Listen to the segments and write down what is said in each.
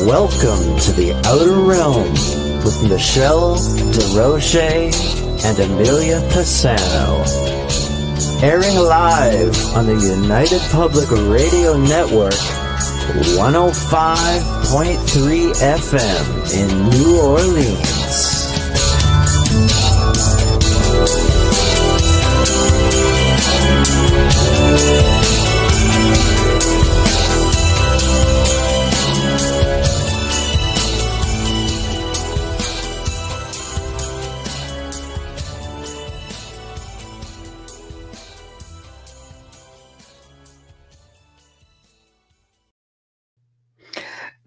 Welcome to the Outer Realm with MicheleDerocher and Amelia Pisano. Airing live on the United Public Radio Network, 105.3 FM in New Orleans.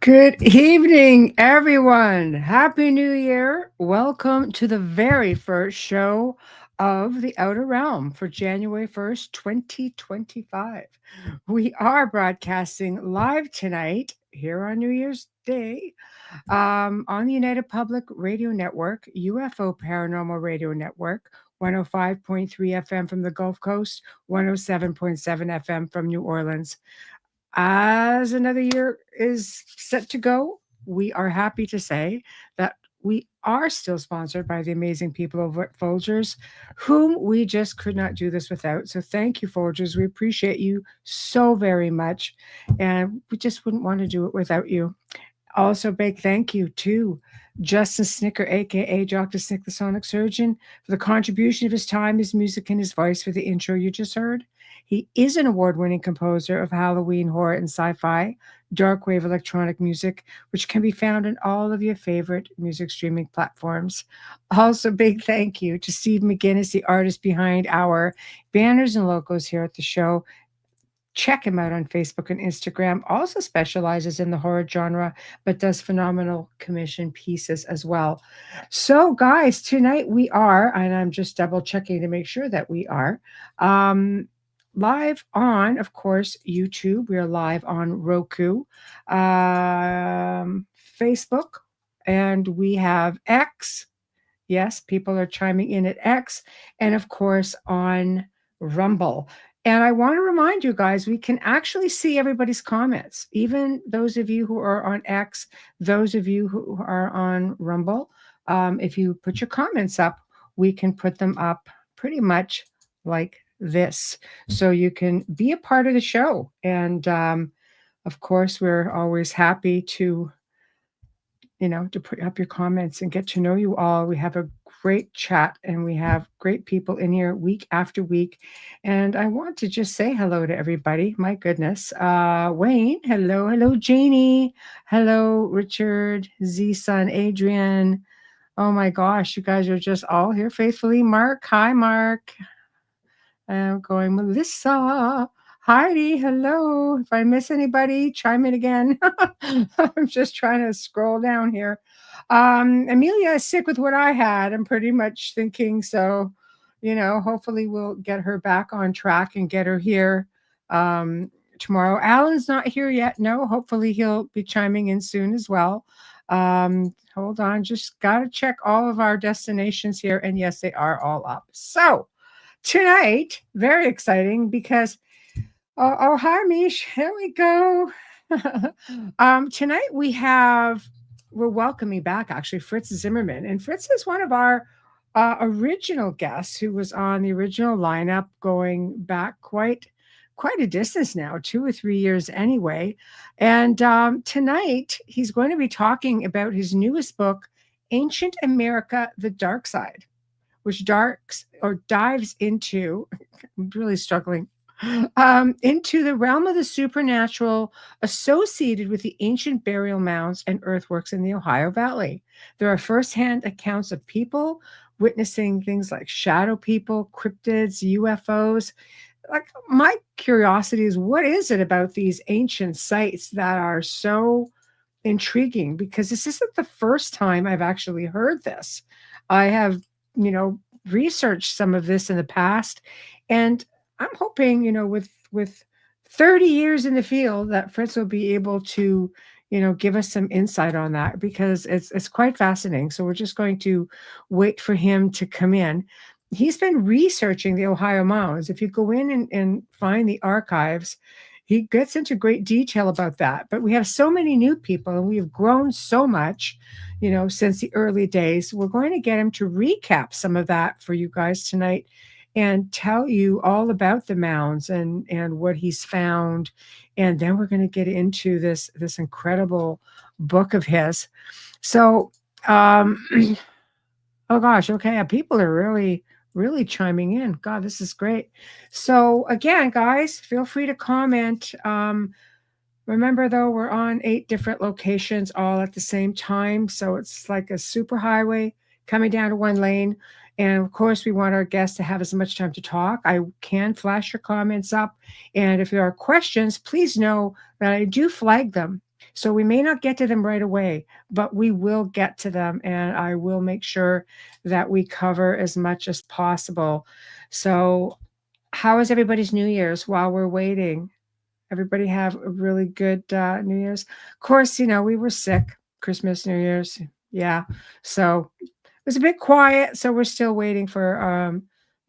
Good evening, everyone. Happy New Year. Welcome to the very first show of The Outer Realm for January 1st, 2025. We are broadcasting live tonight here on New Year's Day on the United Public Radio Network, UFO Paranormal Radio Network, 105.3 FM from the Gulf Coast, 107.7 FM from New Orleans. As another year is set to go, we are happy to say that we are still sponsored by the amazing people over at Folgers, whom we just could not do this without. So thank you, Folgers. We appreciate you so very much, and we just wouldn't want to do it without you. Also, big thank you to Justin Snicker, aka Dr. Snick, the Sonic Surgeon, for the contribution of his time, his music, and his voice for the intro you just heard. He is an award-winning composer of Halloween, horror, and sci-fi, dark wave electronic music, which can be found on all of your favorite music streaming platforms. Also, big thank you to Steve McGinnis, the artist behind our banners and logos here at the show. Check him out on Facebook and Instagram. Also specializes in the horror genre, but does phenomenal commission pieces as well. So, guys, tonight we are, and I'm just double checking to make sure that we are, live on, of course, YouTube. We are live on Roku, Facebook, and we have X. Yes, people are chiming in at X, and of course on Rumble. And I want to remind you guys, we can actually see everybody's comments, even those of you who are on X, those of you who are on Rumble. If you put your comments up, we can put them up pretty much like this. So you can be a part of the show. And of course, we're always happy to put up your comments and get to know you all. We have a great chat and we have great people in here week after week. And I want to just say hello to everybody. My goodness. Wayne, hello. Hello, Janie. Hello, Richard, Z-Son, Adrian. Oh my gosh, you guys are just all here faithfully. Mark, hi, Mark. I'm going, Melissa. Heidi, hello. If I miss anybody, chime in again. I'm just trying to scroll down here. Amelia is sick with what I had. I'm pretty much thinking so, hopefully we'll get her back on track and get her here tomorrow. Alan's not here yet. No, hopefully he'll be chiming in soon as well. Hold on. Just got to check all of our destinations here. And yes, they are all up. So tonight, very exciting because oh, hi, Mish. Here we go. Tonight we're welcoming back actually Fritz Zimmerman. And Fritz is one of our original guests who was on the original lineup going back quite a distance now, 2 or 3 years anyway. And tonight he's going to be talking about his newest book, Ancient America, The Dark Side, which dives into, I'm really struggling, into the realm of the supernatural associated with the ancient burial mounds and earthworks in the Ohio Valley. There are firsthand accounts of people witnessing things like shadow people, cryptids, UFOs. Like, my curiosity is, what is it about these ancient sites that are so intriguing? Because this isn't the first time I've actually heard this. I have, researched some of this in the past, and I'm hoping, with 30 years in the field, that Fritz will be able to, give us some insight on that, because it's quite fascinating. So we're just going to wait for him to come in. He's been researching the Ohio mounds. If you go in and find the archives, he gets into great detail about that. But we have so many new people and we have grown so much, since the early days. We're going to get him to recap some of that for you guys tonight and tell you all about the mounds and what he's found. And then we're going to get into this incredible book of his. So, um, oh gosh, okay, people are really chiming in. God, this is great. So again, guys, feel free to comment. Remember, though, we're on 8 different locations all at the same time. So it's like a super highway coming down to one lane. And of course, we want our guests to have as much time to talk. I can flash your comments up. And if there are questions, please know that I do flag them. So we may not get to them right away, but we will get to them. And I will make sure that we cover as much as possible. So, how is everybody's New Year's while we're waiting? Everybody have a really good New Year's. Of course, we were sick Christmas, New Year's. Yeah. So it was a bit quiet. So we're still waiting for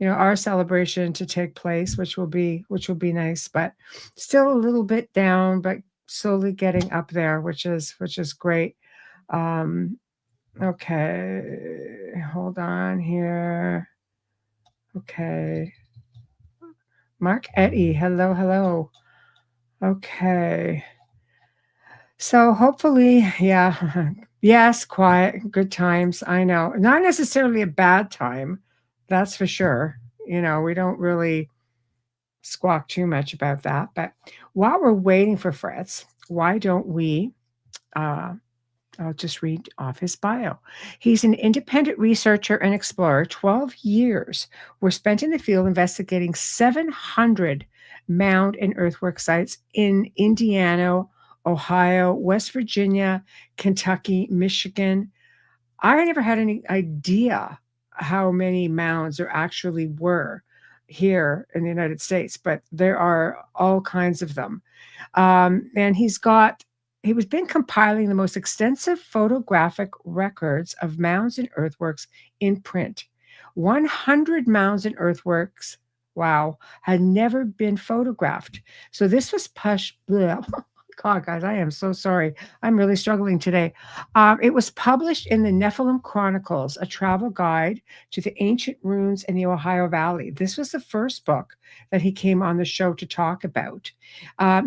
our celebration to take place, which will be nice, but still a little bit down, but slowly getting up there, which is great. Um, okay, hold on here. Okay. Mark Etty, hello. Okay. So hopefully, yeah. Yes, quiet, good times. I know. Not necessarily a bad time. That's for sure. We don't really squawk too much about that. But while we're waiting for Fritz, why don't we I'll just read off his bio. He's an independent researcher and explorer. 12 years were spent in the field investigating 700 mound and earthwork sites in Indiana, Ohio, West Virginia, Kentucky, Michigan. I never had any idea how many mounds there actually were here in the United States, but there are all kinds of them. And he was been compiling the most extensive photographic records of mounds and earthworks in print. 100 mounds and earthworks, wow, had never been photographed. So this was God, guys, I am so sorry. I'm really struggling today. It was published in the Nephilim Chronicles, a travel guide to the ancient ruins in the Ohio Valley. This was the first book that he came on the show to talk about.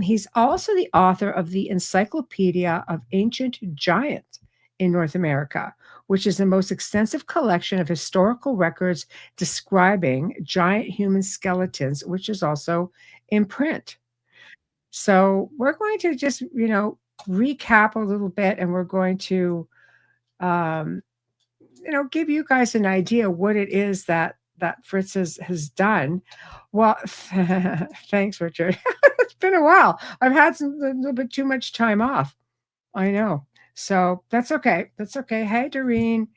He's also the author of the Encyclopedia of Ancient Giants in North America, which is the most extensive collection of historical records describing giant human skeletons, which is also in print. So we're going to just, recap a little bit, and we're going to, um, give you guys an idea what it is that Fritz has done. Well, thanks, Richard. It's been a while. I've had a little bit too much time off. I know. So that's okay. That's okay. Hey, Doreen.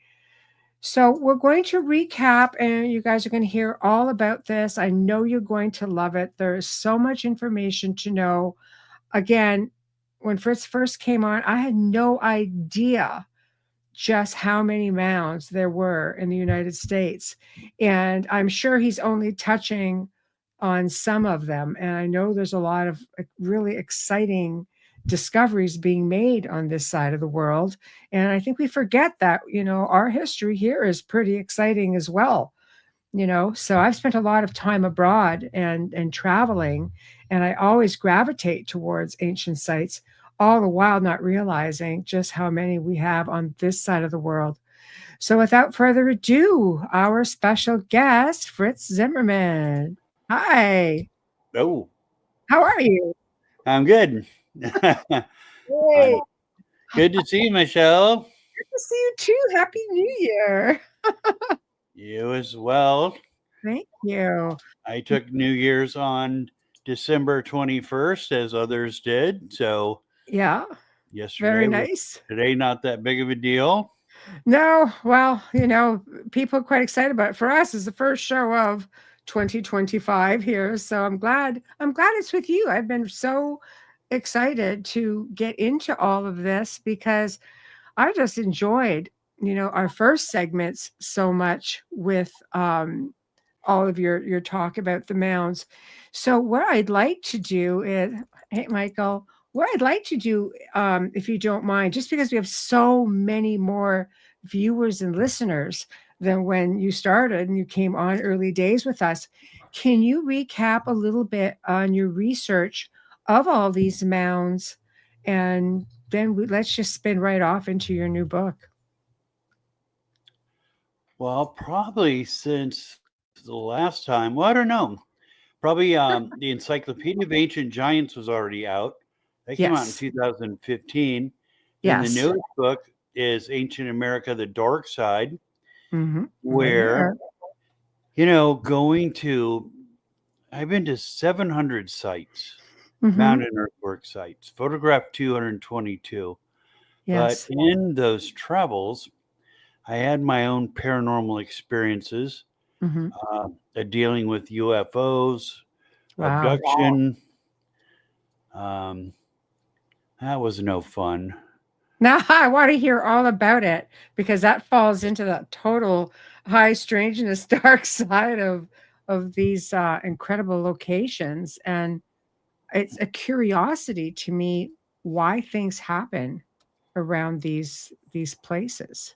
So we're going to recap, and you guys are going to hear all about this. I know you're going to love it. There is so much information to know. Again, when Fritz first came on, I had no idea just how many mounds there were in the United States. And I'm sure he's only touching on some of them. And I know there's a lot of really exciting discoveries being made on this side of the world. And I think we forget that, our history here is pretty exciting as well. So I've spent a lot of time abroad and traveling, and I always gravitate towards ancient sites, all the while not realizing just how many we have on this side of the world. So without further ado, our special guest, Fritz Zimmerman. Hi. Oh, How are you? I'm good. Hey, Good to see you, Michelle. good to see you too. Happy New Year. You as well. Thank you. I took New Year's on December 21st, as others did. So Yeah, yesterday, very nice. Today, not that big of a deal. No, well, people are quite excited about it. For us, it's the first show of 2025 here, so I'm glad it's with you. I've been so excited to get into all of this because I just enjoyed, our first segments so much with all of your talk about the mounds. So what I'd like to do is, Hey, Michael, what I'd like to do, if you don't mind, just because we have so many more viewers and listeners than when you started and you came on early days with us, can you recap a little bit on your research of all these mounds? And then let's just spin right off into your new book. Well, probably since the last time, well, I don't know. Probably the Encyclopedia of Ancient Giants was already out. That came out in Yes. 2015. Then the Yes. newest book is Ancient America, the Dark Side, Mm-hmm. Right where, here. I've been to 700 sites, Mm-hmm. mountain earthwork sites, photographed 222. But Yes. in those travels, I had my own paranormal experiences, Mm-hmm. dealing with UFOs, Wow. abduction. That was no fun. Now I want to hear all about it because that falls into the total high strangeness, dark side of these incredible locations, and it's a curiosity to me why things happen around these places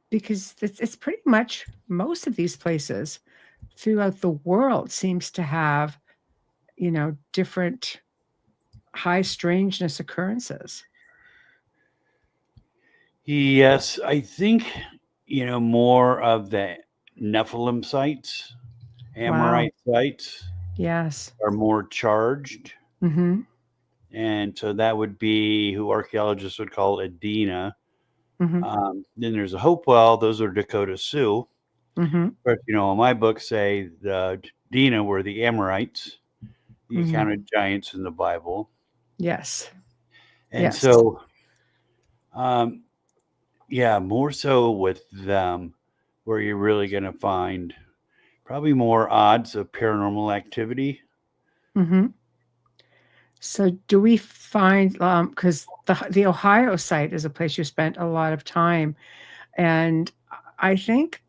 because it's pretty much most of these places throughout the world seems to have different high strangeness occurrences. Yes, I think, more of the Nephilim sites, Wow. Amorite sites Yes. are more charged. Mm-hmm. And so that would be who archaeologists would call Adena. Mm-hmm. Then there's a Hopewell, those are Dakota Sioux. Mm-hmm. But, in my book, say the Dina were the Amorites, the Mm-hmm. accounted giants in the Bible. Yes. And Yes. so, um, yeah, more so with them, where you're really going to find probably more odds of paranormal activity. Mm-hmm. So do we find because the Ohio site is a place you spent a lot of time, and I think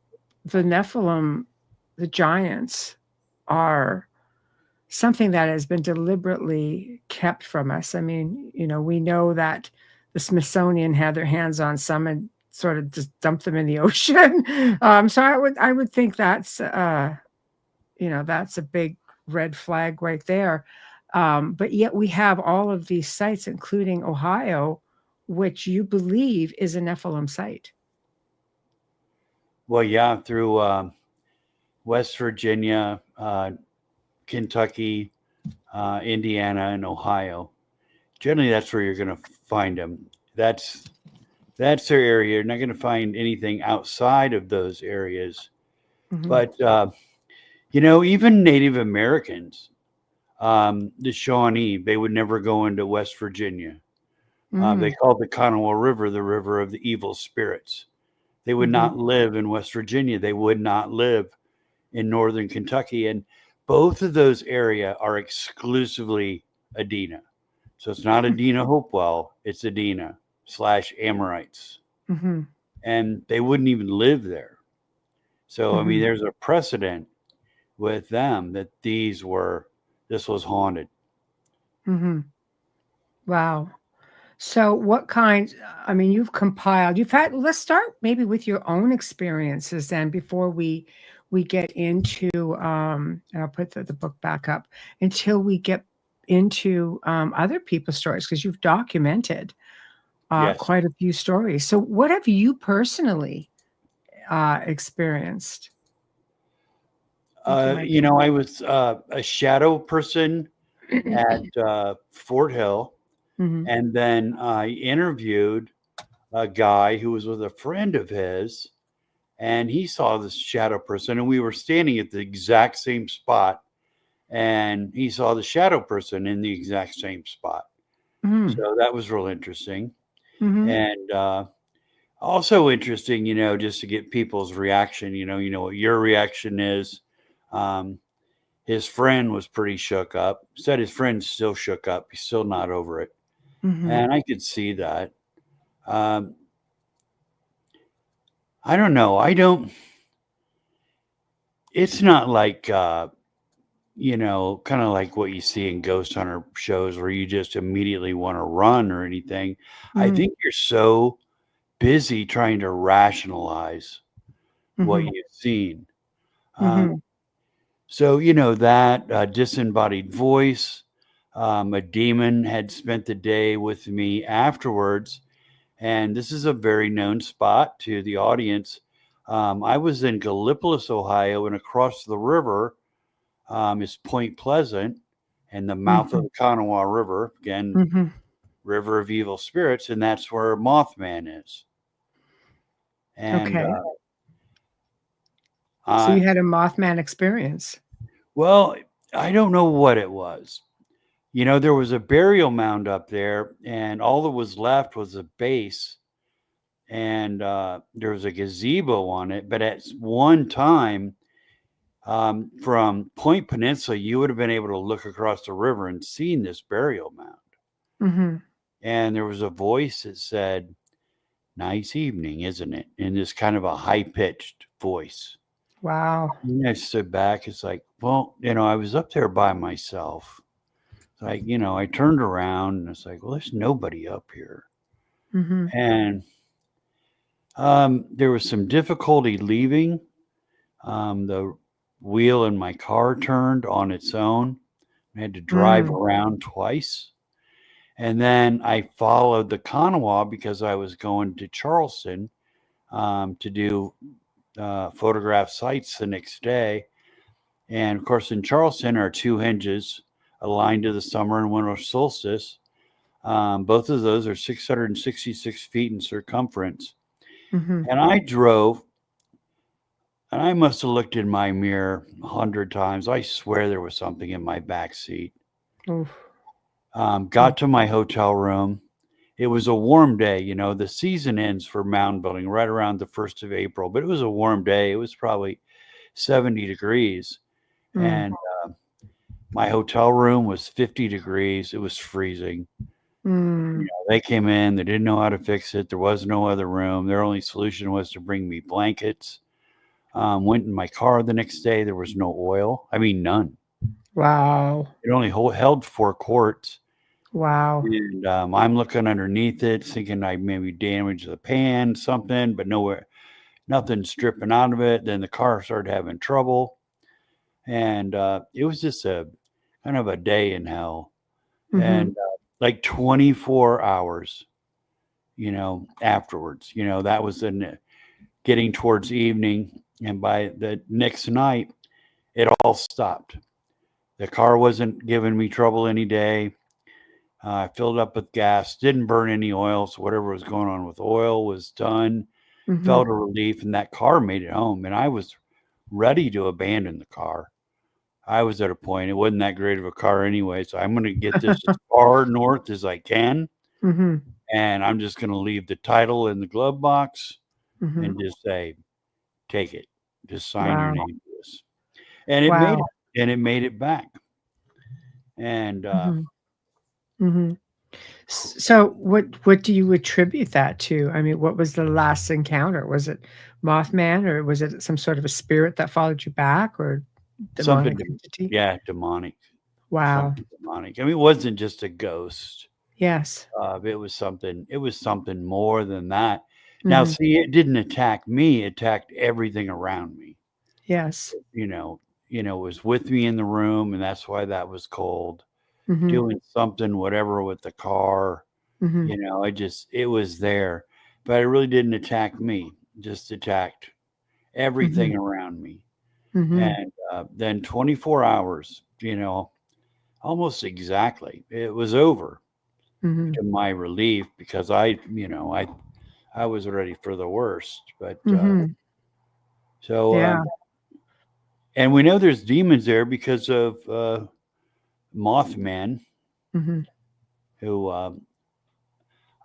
the Nephilim, the giants, are something that has been deliberately kept from us. I mean, we know that the Smithsonian had their hands on some and sort of just dumped them in the ocean. So I would think that's a big red flag right there. But yet we have all of these sites, including Ohio, which you believe is a Nephilim site. Well, yeah, through West Virginia, Kentucky, Indiana, and Ohio. Generally, that's where you're going to find them. That's their area. You're not going to find anything outside of those areas. Mhm. But even Native Americans, the Shawnee, they would never go into West Virginia. They Mm. called the Kanawha River the river of the evil spirits. They would Mhm. not live in West Virginia. They would not live in northern Kentucky. And both of those areas are exclusively Adena. So it's not Adena Hopewell, it's Adena / Amorites. Mhm. And they wouldn't even live there. So, I mean, Mhm. there's a precedent with them that this was haunted. Mhm. Wow. So what kind, I mean, let's start maybe with your own experiences then before we get into and I'll put the book back up until we get into other people's stories because you've documented Yes. quite a few stories. So what have you personally experienced? Thank you, Mike. I was a shadow person at Fort Hill. Hmm. And then I interviewed a guy who was with a friend of his, and he saw this shadow person, and we were standing at the exact same spot, and he saw the shadow person in the exact same spot. Mm-hmm. So that was real interesting. Mm-hmm. And also interesting, just to get people's reaction, what your reaction is. Um, his friend was pretty shook up, said his friend's still shook up. He's still not over it. Mm-hmm. And I could see that. Um, I don't know. It's not like kind of like what you see in ghost hunter shows where you just immediately want to run or anything. I Mhm. think you're so busy trying to rationalize what Mhm. you've seen. Mhm. So, that disembodied voice, a demon had spent the day with me afterwards. And this is a very known spot to the audience. I was in Gallipolis, Ohio, and across the river is Point Pleasant and the mouth of Mhm. the Kanawha River, again, Mhm. River of Evil Spirits, and that's where Mothman is. And Okay. So I, you had a Mothman experience. well, I don't know what it was. There was a burial mound up there, and all that was left was a base, and there was a gazebo on it. But at one time, from Point Peninsula, you would have been able to look across the river and seen this burial mound. Mhm. And there was a voice that said, "Nice evening, isn't it?" In this kind of a high pitched voice. Wow. And I stood back. It's like, well, I was up there by myself. It's like, I turned around and it's like, well, there's nobody up here. Mhm. And there was some difficulty leaving. The wheel in my car turned on its own. I had to drive Mm. around twice. And then I followed the Kanawha because I was going to Charleston to do photograph sites the next day. And of course, in Charleston are two hinges aligned to the summer and winter solstice. Both of those are 666 feet in circumference. Mhm. And I drove, and I must have looked in my mirror 100 times. I swear there was something in my back seat. Oof. Mm. Got to my hotel room. It was a warm day. The season ends for mound building right around the 1st of April, but it was a warm day. It was probably 70 degrees. Mm. And my hotel room was 50 degrees. It was freezing. Mm. They came in, they didn't know how to fix it. There was no other room. Their only solution was to bring me blankets. Went in my car the next day. There was no oil. I mean, none. Wow. It only held 4 quarts. Wow. And I'm looking underneath it, thinking I maybe damaged the pan, something, but nowhere, nothing's dripping out of it. Then the car started having trouble. And it was just a kind of a day in hell. Mhm. And like 24 hours, afterwards, that was getting towards evening. And by the next night, it all stopped. The car wasn't giving me trouble any day. I filled up with gas, didn't burn any oil. So whatever was going on with oil was done. Felt Mhm. a relief, and that car made it home. And I was ready to abandon the car. I was at a point, it wasn't that great of a car anyway. So I'm going to get this as far north as I can. Mhm. And I'm just going to leave the title in the glove box Mhm. and just say, take it. Just sign your Wow. name to this. And it made Wow. it. And it made it back. And Mhm. Mhm. So what do you attribute that to? I mean, what was the last encounter? Was it Mothman, or was it some sort of a spirit that followed you back, or something, demonic entity? yeah, demonic. Wow. Something demonic. I mean, it wasn't just a ghost. Yes. It was something. It was something more than that. Now, Mhm. see, it didn't attack me. It attacked everything around me. Yes. It was with me in the room, and that's why that was cold. Mhm. Doing something, whatever, with the car. Mhm. It was there, but it really didn't attack me. Just attacked Mhm. everything around me. Mhm. And then 24 hours, almost exactly, it was over. Mhm. To my relief, because I was ready for the worst. But Mhm. so Yeah. and we know there's demons there because of Mothman, Mhm. who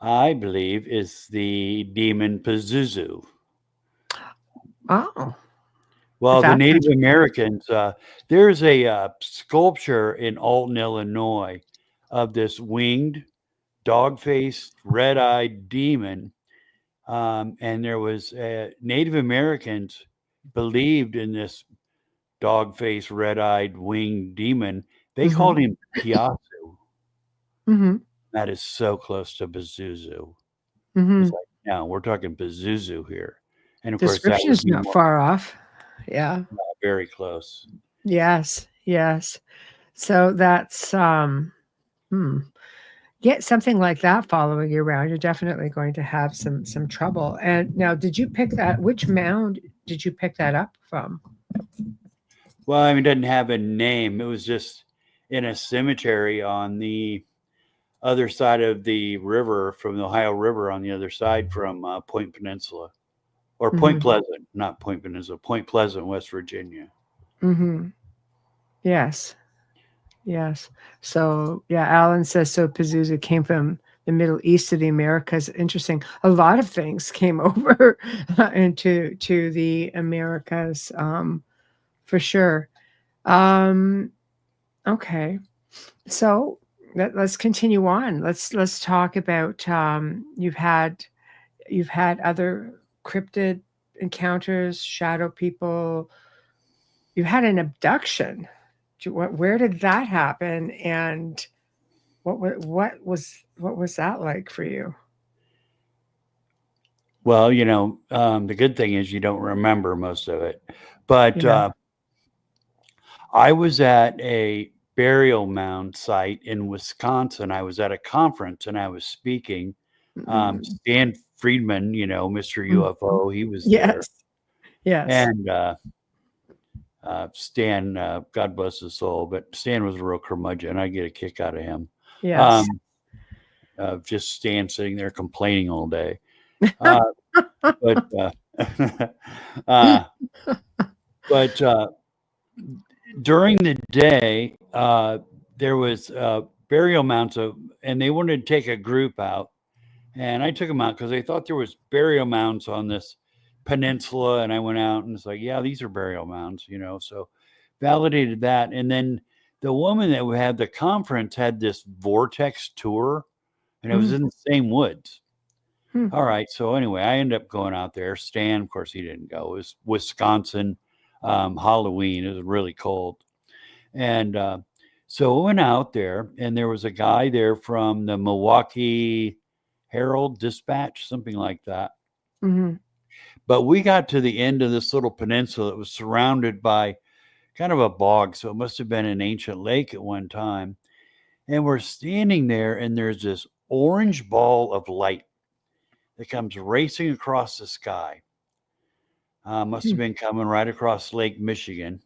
I believe is the demon Pazuzu. Oh, Well, the that's Native interesting. Americans, there's a sculpture in Alton, Illinois, of this winged, dog-faced, red-eyed demon. And there was Native Americans believed in this dog-faced, red-eyed, winged demon. They Mhm. called him Piasu. Mhm. That is so close to Pazuzu. Mhm. It's like, no, we're talking Pazuzu here. And of course, that Description would is be not more far off. Yeah. very close. Yes. Yes. So that's get something like that following you around, you're definitely going to have some trouble. And now, did you pick that? Which mound did you pick that up from? Well, I mean, it doesn't have a name. It was just in a cemetery on the other side of the river, from the Ohio River, on the other side from Point Peninsula, or Point Mm-hmm. Pleasant, not Point Peninsula, Point Pleasant, West Virginia. Mm-hmm. Yes. Yes. So yeah, Alan says so. Pazuzu came from the Middle East to the Americas. Interesting. A lot of things came over into the Americas, for sure. Okay. So let's continue on. Let's talk about you've had other cryptid encounters, shadow people. You've had an abduction. Where did that happen, and what was that like for you? Well, the good thing is you don't remember most of it. But Yeah. I was at a burial mound site in Wisconsin. I was at a conference and I was speaking. Mm. Stan Friedman, Mr. Mhm. UFO, he was there. Yes. Yes. And Stan, God bless his soul, but Stan was a real curmudgeon. I get a kick out of him. Yes. Just Stan sitting there complaining all day. But uh, but during the day, there was burial mounds, and they wanted to take a group out, and I took them out because they thought there was burial mounds on this peninsula, and I went out and it's like, yeah, these are burial mounds, so validated that. And then the woman that we had the conference had this vortex tour, and it was Mm. in the same woods. Hmm. All right. So anyway, I ended up going out there. Stan, of course, he didn't go. It was Wisconsin, Halloween. It was really cold. And so I went out there, and there was a guy there from the Milwaukee Herald Dispatch, something like that. Mhm. But we got to the end of this little peninsula. It was surrounded by kind of a bog. So it must have been an ancient lake at one time. And we're standing there, and there's this orange ball of light that comes racing across the sky. Must have been coming right across Lake Michigan.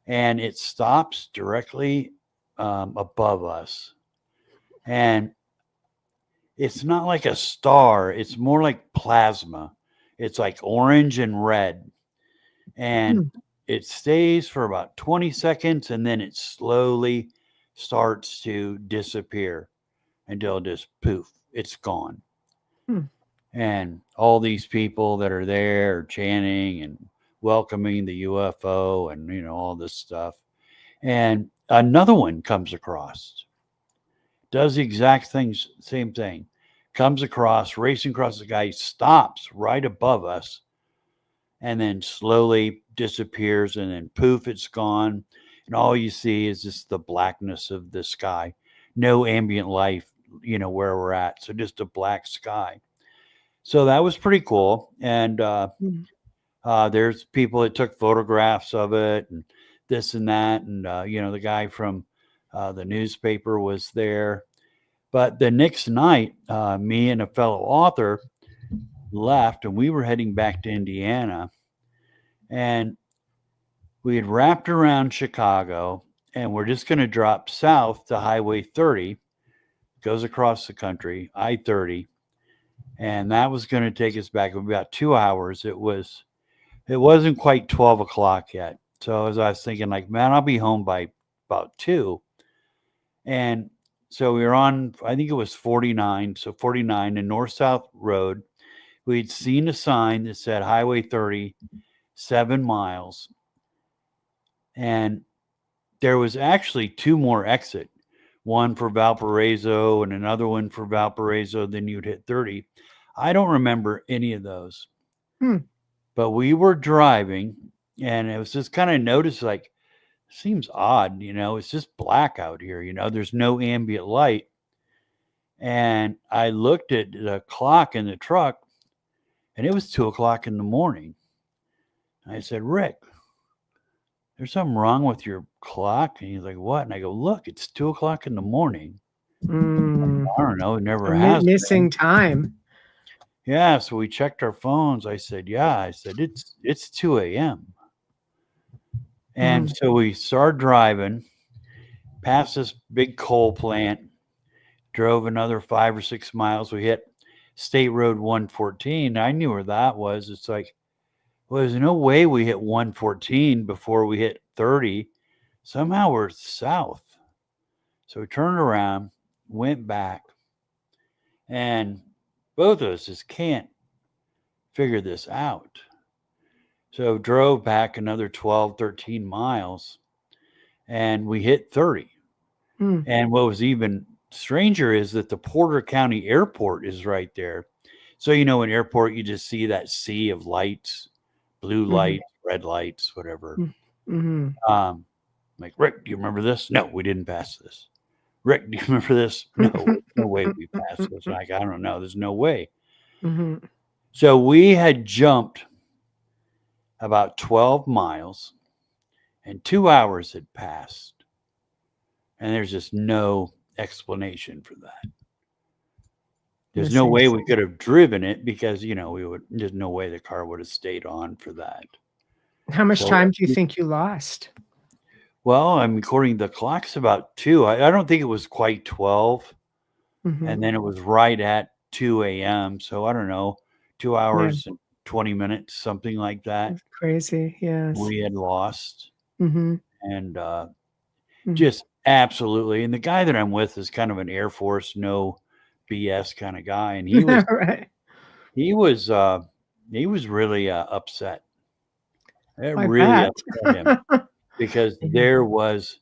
And it stops directly above us. And it's not like a star, it's more like plasma. It's like orange and red. And it stays for about 20 seconds, and then it slowly starts to disappear until just poof, it's gone. Hmm. And all these people that are there chanting and welcoming the UFO and all this stuff. And another one comes across, does the exact same thing, comes across, racing across the sky, stops right above us, and then slowly disappears, and then poof, it's gone. And all you see is just the blackness of the sky. No ambient life, where we're at. So just a black sky. So that was pretty cool. And there's people that took photographs of it and this and that. And, the guy from the newspaper was there. But the next night, me and a fellow author left, and we were heading back to Indiana. And we had wrapped around Chicago, and we're just going to drop south to Highway 30, goes across the country, I-30. And that was going to take us back about 2 hours. It wasn't quite 12 o'clock yet. So as I was thinking, like, man, I'll be home by about 2. And so we were on, I think it was 49. So 49, a north-south road. We'd seen a sign that said Highway 30, 7 miles. And there was actually 2 more exit, one for Valparaiso and another one for Valparaiso. Then you'd hit 30. I don't remember any of those. But we were driving, And it was just kind of noticed like, seems odd, it's just black out here, there's no ambient light. And I looked at the clock in the truck and it was 2 o'clock in the morning. I said, Rick, there's something wrong with your clock? And he's like, what? And I go, look, it's 2 o'clock in the morning. Mm. I don't know. It never A has missing been. time. Yeah. So we checked our phones. I said, yeah. I said, it's 2 a.m. And so we started driving past this big coal plant, drove another 5 or 6 miles. We hit State Road 114. I knew where that was. It's like, well, there's no way we hit 114 before we hit 30. Somehow we're south. So we turned around, went back, and both of us just can't figure this out. So drove back another 12, 13 miles, and we hit 30. And what was even stranger is that the Porter County Airport is right there. So, in airport, you just see that sea of lights, blue lights, red lights, whatever. Like, Rick, do you remember this? No, we didn't pass this. Rick, do you remember this? No, no way we passed this. Like, I don't know. There's no way. So we had jumped about 12 miles and 2 hours had passed. And there's just no explanation for that. There's no way we could have driven it because, there's no way the car would have stayed on for that. How much time do you think you lost? Well, according to the clock's about 2. I don't think it was quite 12. And then it was right at 2 a.m. So I don't know, 2 hours and 20 minutes, something like that. That's crazy. Yes. We had lost. And just absolutely. And the guy that I'm with is kind of an Air Force, no BS kind of guy. And he was, he was really upset. It really upset him because there was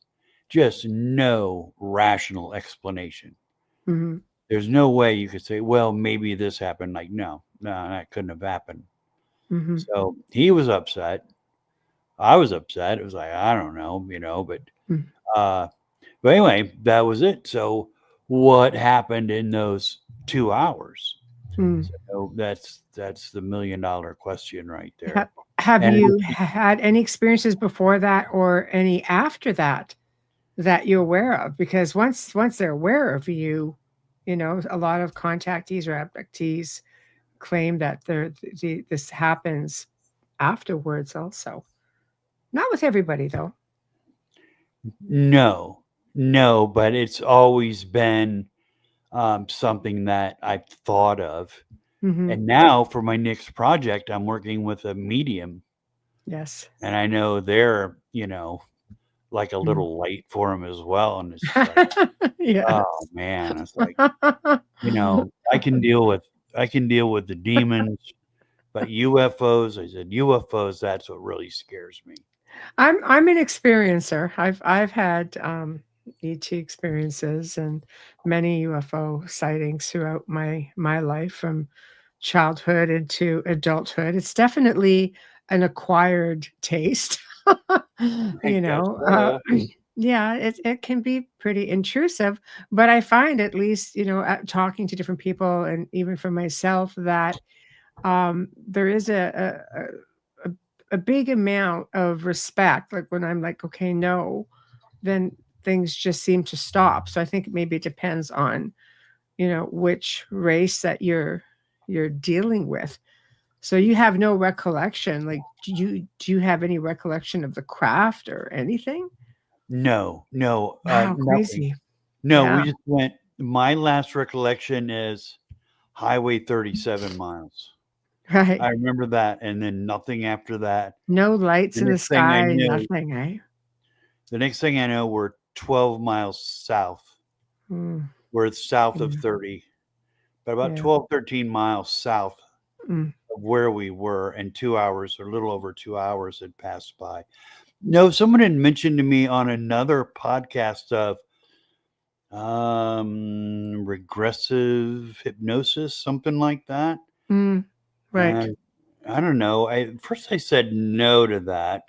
just no rational explanation. There's no way you could say, well, maybe this happened. Like, no, that couldn't have happened. So he was upset. I was upset. It was like, I don't know, but anyway, that was it. So what happened in those 2 hours? So that's the $1 million question right there. Have you had any experiences before that or any after that you're aware of? Because once they're aware of you, a lot of contactees or abductees claim that this happens afterwards also. Not with everybody, though. No, but it's always been something that I've thought of. And now for my next project, I'm working with a medium. Yes. And I know they're, like a little late for them as well. And it's like, oh man, it's like, I can deal with the demons, but UFOs, I said UFOs, that's what really scares me. I'm an experiencer. I've had ET experiences and many UFO sightings throughout my life from childhood into adulthood. It's definitely an acquired taste. Yeah, it can be pretty intrusive, but I find at least, talking to different people and even for myself that there is a big amount of respect. Like when I'm like, okay, no, then things just seem to stop. So I think maybe it depends on, which race that you're dealing with. So you have no recollection. Like, do you have any recollection of the craft or anything? No. Wow, crazy. No, Yeah. we just went. My last recollection is Highway 37 miles. Right. I remember that, and then nothing after that. No lights in the next thing I sky, knew- nothing, eh? The next thing I know, we're 12 miles south. We're south of 30, but about 12, 13 miles south of where we were, and 2 hours or a little over 2 hours had passed by. No, someone had mentioned to me on another podcast of regressive hypnosis, something like that. Right. I don't know. At first I said no to that.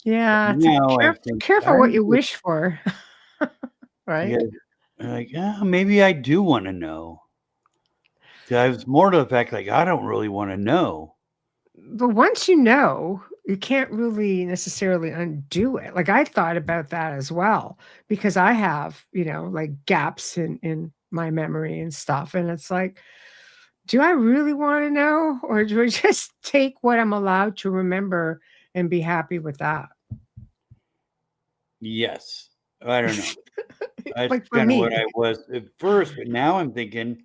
Yeah, it's Now I think careful what you wish for, yeah, right? like, yeah, maybe I do want to know. It's more to the fact, like, I don't really want to know. But once you know, you can't really necessarily undo it. Like I thought about that as well because I have, like gaps in my memory and stuff. And it's like, do I really want to know, or do I just take what I'm allowed to remember and be happy with that? Yes. I don't know. That's Like for kind of what me. I was at first, but now I'm thinking,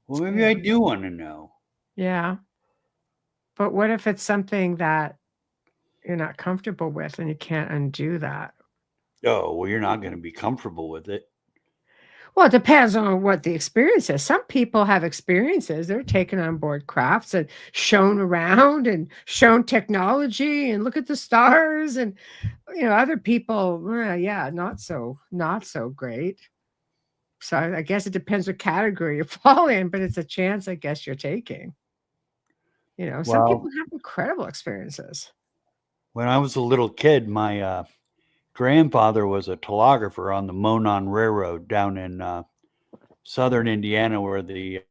well, maybe I Yeah. do want to know. Yeah. But what if it's something that you're not comfortable with and you can't undo that? Oh, well, you're not going to be comfortable with it. Well, it depends on what the experience is. Some people have experiences. They're taken on board crafts and shown around and shown technology and look at the stars. And other people, yeah, not so great. So I guess it depends what category you fall in, but it's a chance I guess you're taking. Some people Well, have incredible experiences. when I was a little kid, my grandfather was a telegrapher on the Monon Railroad down in southern Indiana, where the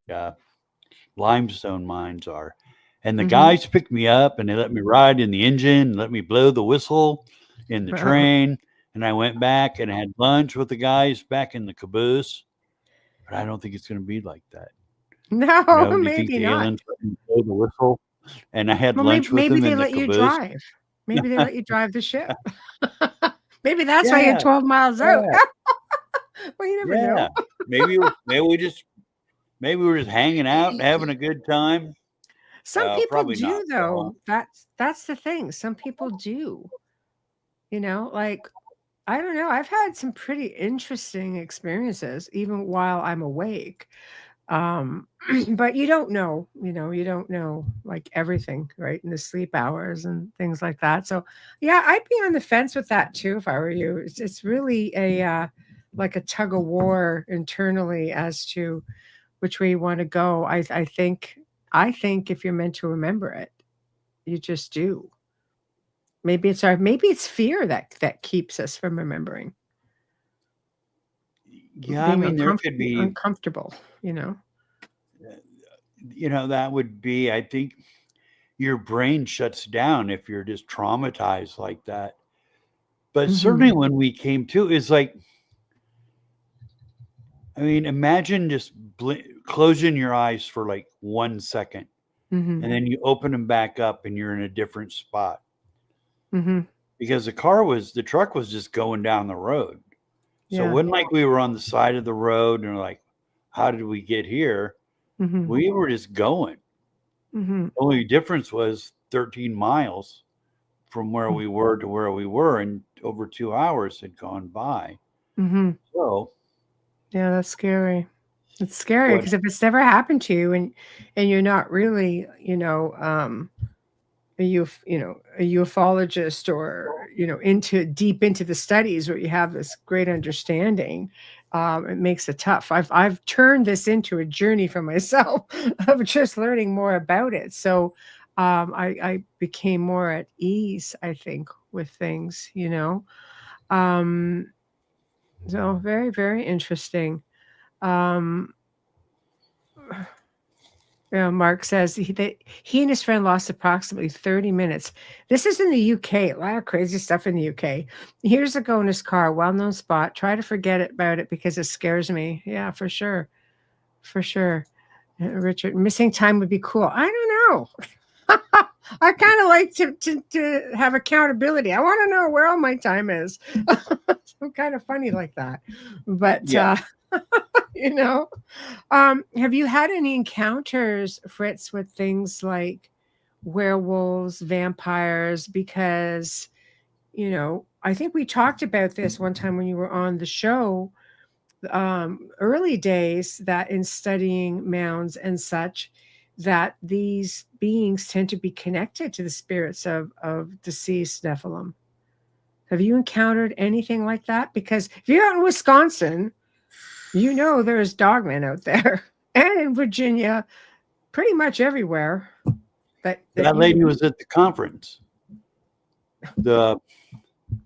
limestone mines are. And the Hmm. guys picked me up and they let me ride in the engine, let me blow the whistle in the train. And I went back and had lunch with the guys back in the caboose. But I don't think it's going to be like that. No, Do you think maybe the not. aliens let me blow the whistle? And I had Well, maybe lunch with maybe them they in the let you caboose. drive. Maybe they let you drive the ship. Maybe that's why you're Yeah, 12 miles out. yeah, Well, you never yeah. know. Maybe we're just hanging out, having a good time. Some people Probably not, do, though. though. That's the thing. Some people do. Like I don't know. I've had some pretty interesting experiences, even while I'm awake. Um, but you don't know like everything, right? In the sleep hours and things like that. So yeah, I'd be on the fence with that too if I were you. It's really a like a tug of war internally as to which way you want to go. I think if you're meant to remember it, you just do. Maybe it's fear that keeps us from remembering, Yeah, I being mean, there could be, uncomfortable, you know. that would be, I think your brain shuts down if you're just traumatized like that. But certainly Mhm. when we came to, it's like, I mean, imagine just closing your eyes for like 1 second Mhm. and then you open them back up and you're in a different spot Mhm. because the truck was just going down the road. So it Yeah. wasn't like we were on the side of the road and like, how did we get here? Mhm. We were just going. Mhm. Only difference was 13 miles from where we were to where we were, and over 2 hours had gone by. Mhm. So, Yeah, that's scary. It's scary what? because if it's never happened to you and you're not really, a ufologist or into deep into the studies where you have this great understanding, it makes it tough. I've turned this into a journey for myself of just learning more about it. So I became more at ease, I think, with things. Um, so very, very interesting. Um, Mark says that he and his friend lost approximately 30 minutes. This is in the UK. A lot of crazy stuff in the UK. Years ago in his car, well-known spot. Try to forget about it because it scares me. Yeah, for sure. For sure. Richard, missing time would be cool. I don't know. I kind of like to have accountability. I want to know where all my time is. I'm kind of funny like that. But Yeah. you know, have you had any encounters, Fritz, with things like werewolves, vampires? Because, I think we talked about this one time when you were on the show, early days, that in studying mounds and such, that these beings tend to be connected to the spirits of deceased Nephilim. Have you encountered anything like that? Because if you're out in Wisconsin, there's dogmen out there, and in Virginia, pretty much everywhere. That lady was at the conference.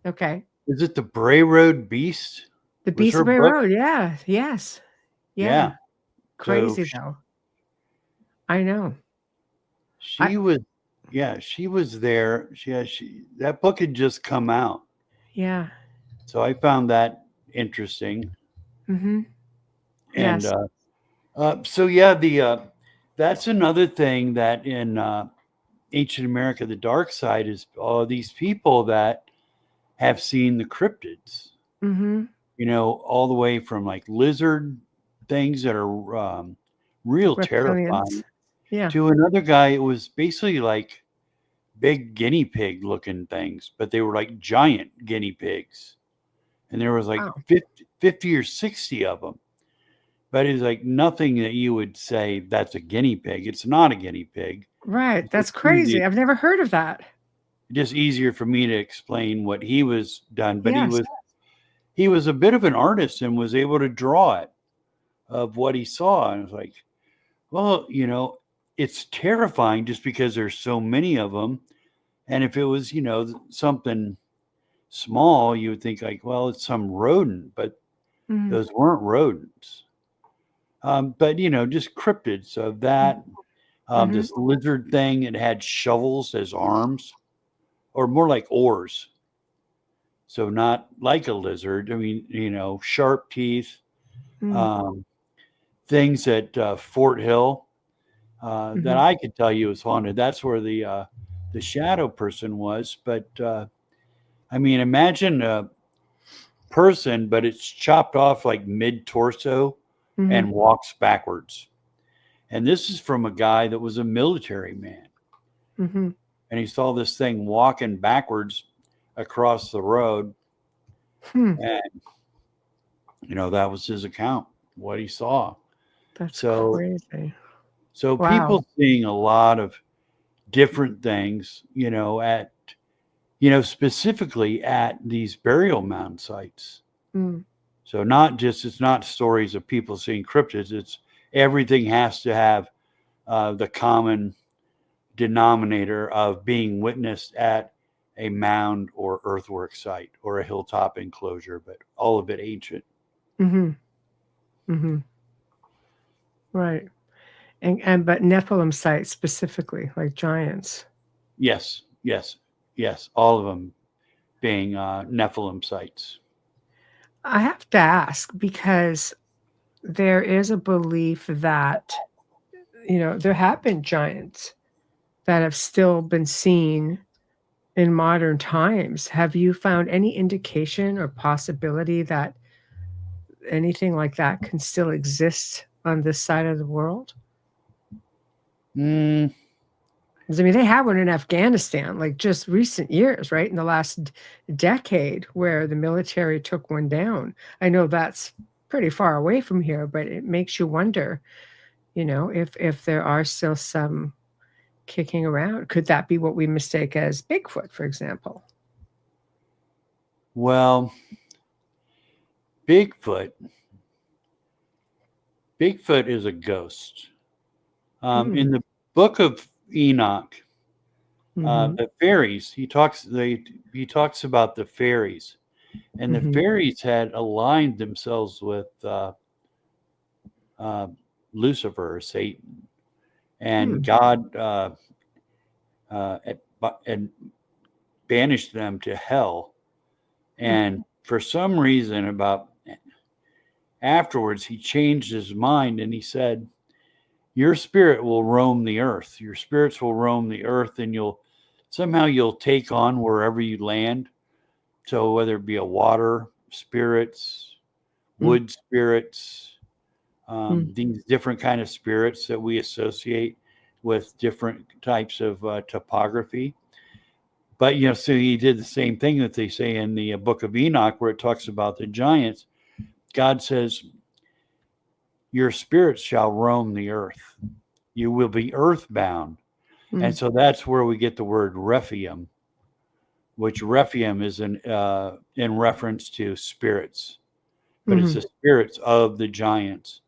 Okay. Is it the Bray Road Beast? The Was Beast her of Bay book? Road. Yeah. Yes. Yeah. Crazy So though. I know. she was there. That book had just come out. Yeah. So I found that interesting. Mm-hmm. And Yes. that's another thing that in ancient America, the dark side is all these people that have seen the cryptids. Mm-hmm. All the way from like lizard things that are real Reptilians. terrifying Yeah. to another guy. It was basically like big guinea pig looking things, but they were like giant guinea pigs. And there was like Wow. 50 or 60 of them. But it's like nothing that you would say that's a guinea pig. It's not a guinea pig. Right. That's crazy. I've never heard of that. Just easier for me to explain what he was done. But Yes. he was a bit of an artist and was able to draw it of what he saw. And it was like, well, it's terrifying just because there's so many of them. And if it was, something small, you would think like, well, it's some rodent, but Mhm. those weren't rodents. But just cryptids of that. Mhm. This lizard thing, it had shovels as arms, or more like oars. So not like a lizard. I mean, sharp teeth. Mhm. Things at Fort Hill that Mhm. I could tell you was haunted. That's where the shadow person was. But I mean, imagine a person, but it's chopped off like mid torso Mhm. and walks backwards. And this is from a guy that was a military man. Mhm. And he saw this thing walking backwards across the road. Hmm. And, that was his account, what he saw. That's So, crazy. so Wow. people seeing a lot of different things, specifically at these burial mound sites. Mm. So it's not stories of people seeing cryptids. It's everything has to have the common denominator of being witnessed at a mound or earthwork site or a hilltop enclosure, but all of it ancient. Mhm. Mhm. Right. But Nephilim sites specifically, like giants. Yes. All of them being Nephilim sites. I have to ask because there is a belief that there have been giants that have still been seen in modern times. Have you found any indication or possibility that anything like that can still exist on this side of the world? Mm, 'Cause, I mean, they had one in Afghanistan, like just recent years, right? In the last decade, where the military took one down. I know that's pretty far away from here, but it makes you wonder, if there are still some kicking around. Could that be what we mistake as Bigfoot, for example? well, Bigfoot is a ghost. In the book of Enoch, Mhm. the fairies, he talks about the fairies, and the Mhm. fairies had aligned themselves with Lucifer or Satan, and God had banished them to hell. And for some reason, about afterwards, he changed his mind and he said, your spirit will roam the earth. Your spirits will roam the earth, and you'll take on wherever you land. So whether it be a water spirits, wood spirits, these different kind of spirits that we associate with different types of topography. But so he did the same thing that they say in the book of Enoch, where it talks about the giants. God says, your spirits shall roam the earth. You will be earthbound. And so that's where we get the word Rephium, which Rephium is in reference to spirits, but it's the spirits of the giants.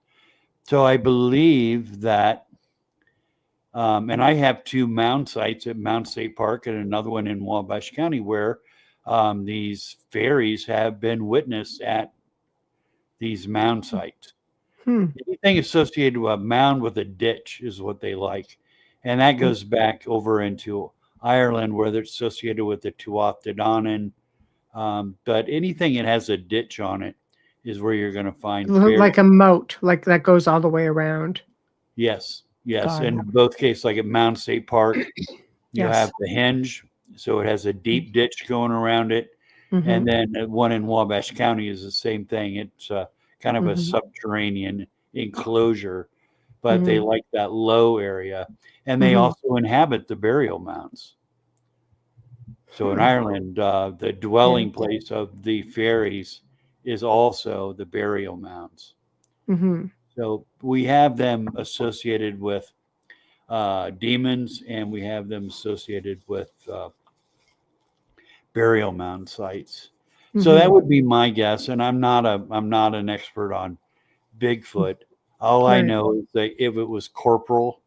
So I believe that And I have 2 mound sites at Mound State Park and another one in Wabash County where these fairies have been witnessed at these mound sites. Anything associated with a mound with a ditch is what they like. And that goes back over into Ireland where they're associated with the Tuatha. But anything that has a ditch on it is where you're going to find fairies. Like a moat, like that goes all the way around. Yes. Got In it. both cases, like at Mound State Park, you Yes. have the hinge. So it has a deep ditch going around it. And then one in Wabash County is the same thing. It's kind of a subterranean enclosure, but they like that low area. And they also inhabit the burial mounds. So in Ireland, the dwelling place of the fairies is also the burial mounds. So we have them associated with demons, and we have them associated with burial mound sites. So that would be my guess. And I'm not an expert on Bigfoot. All I know is that if it was corporal,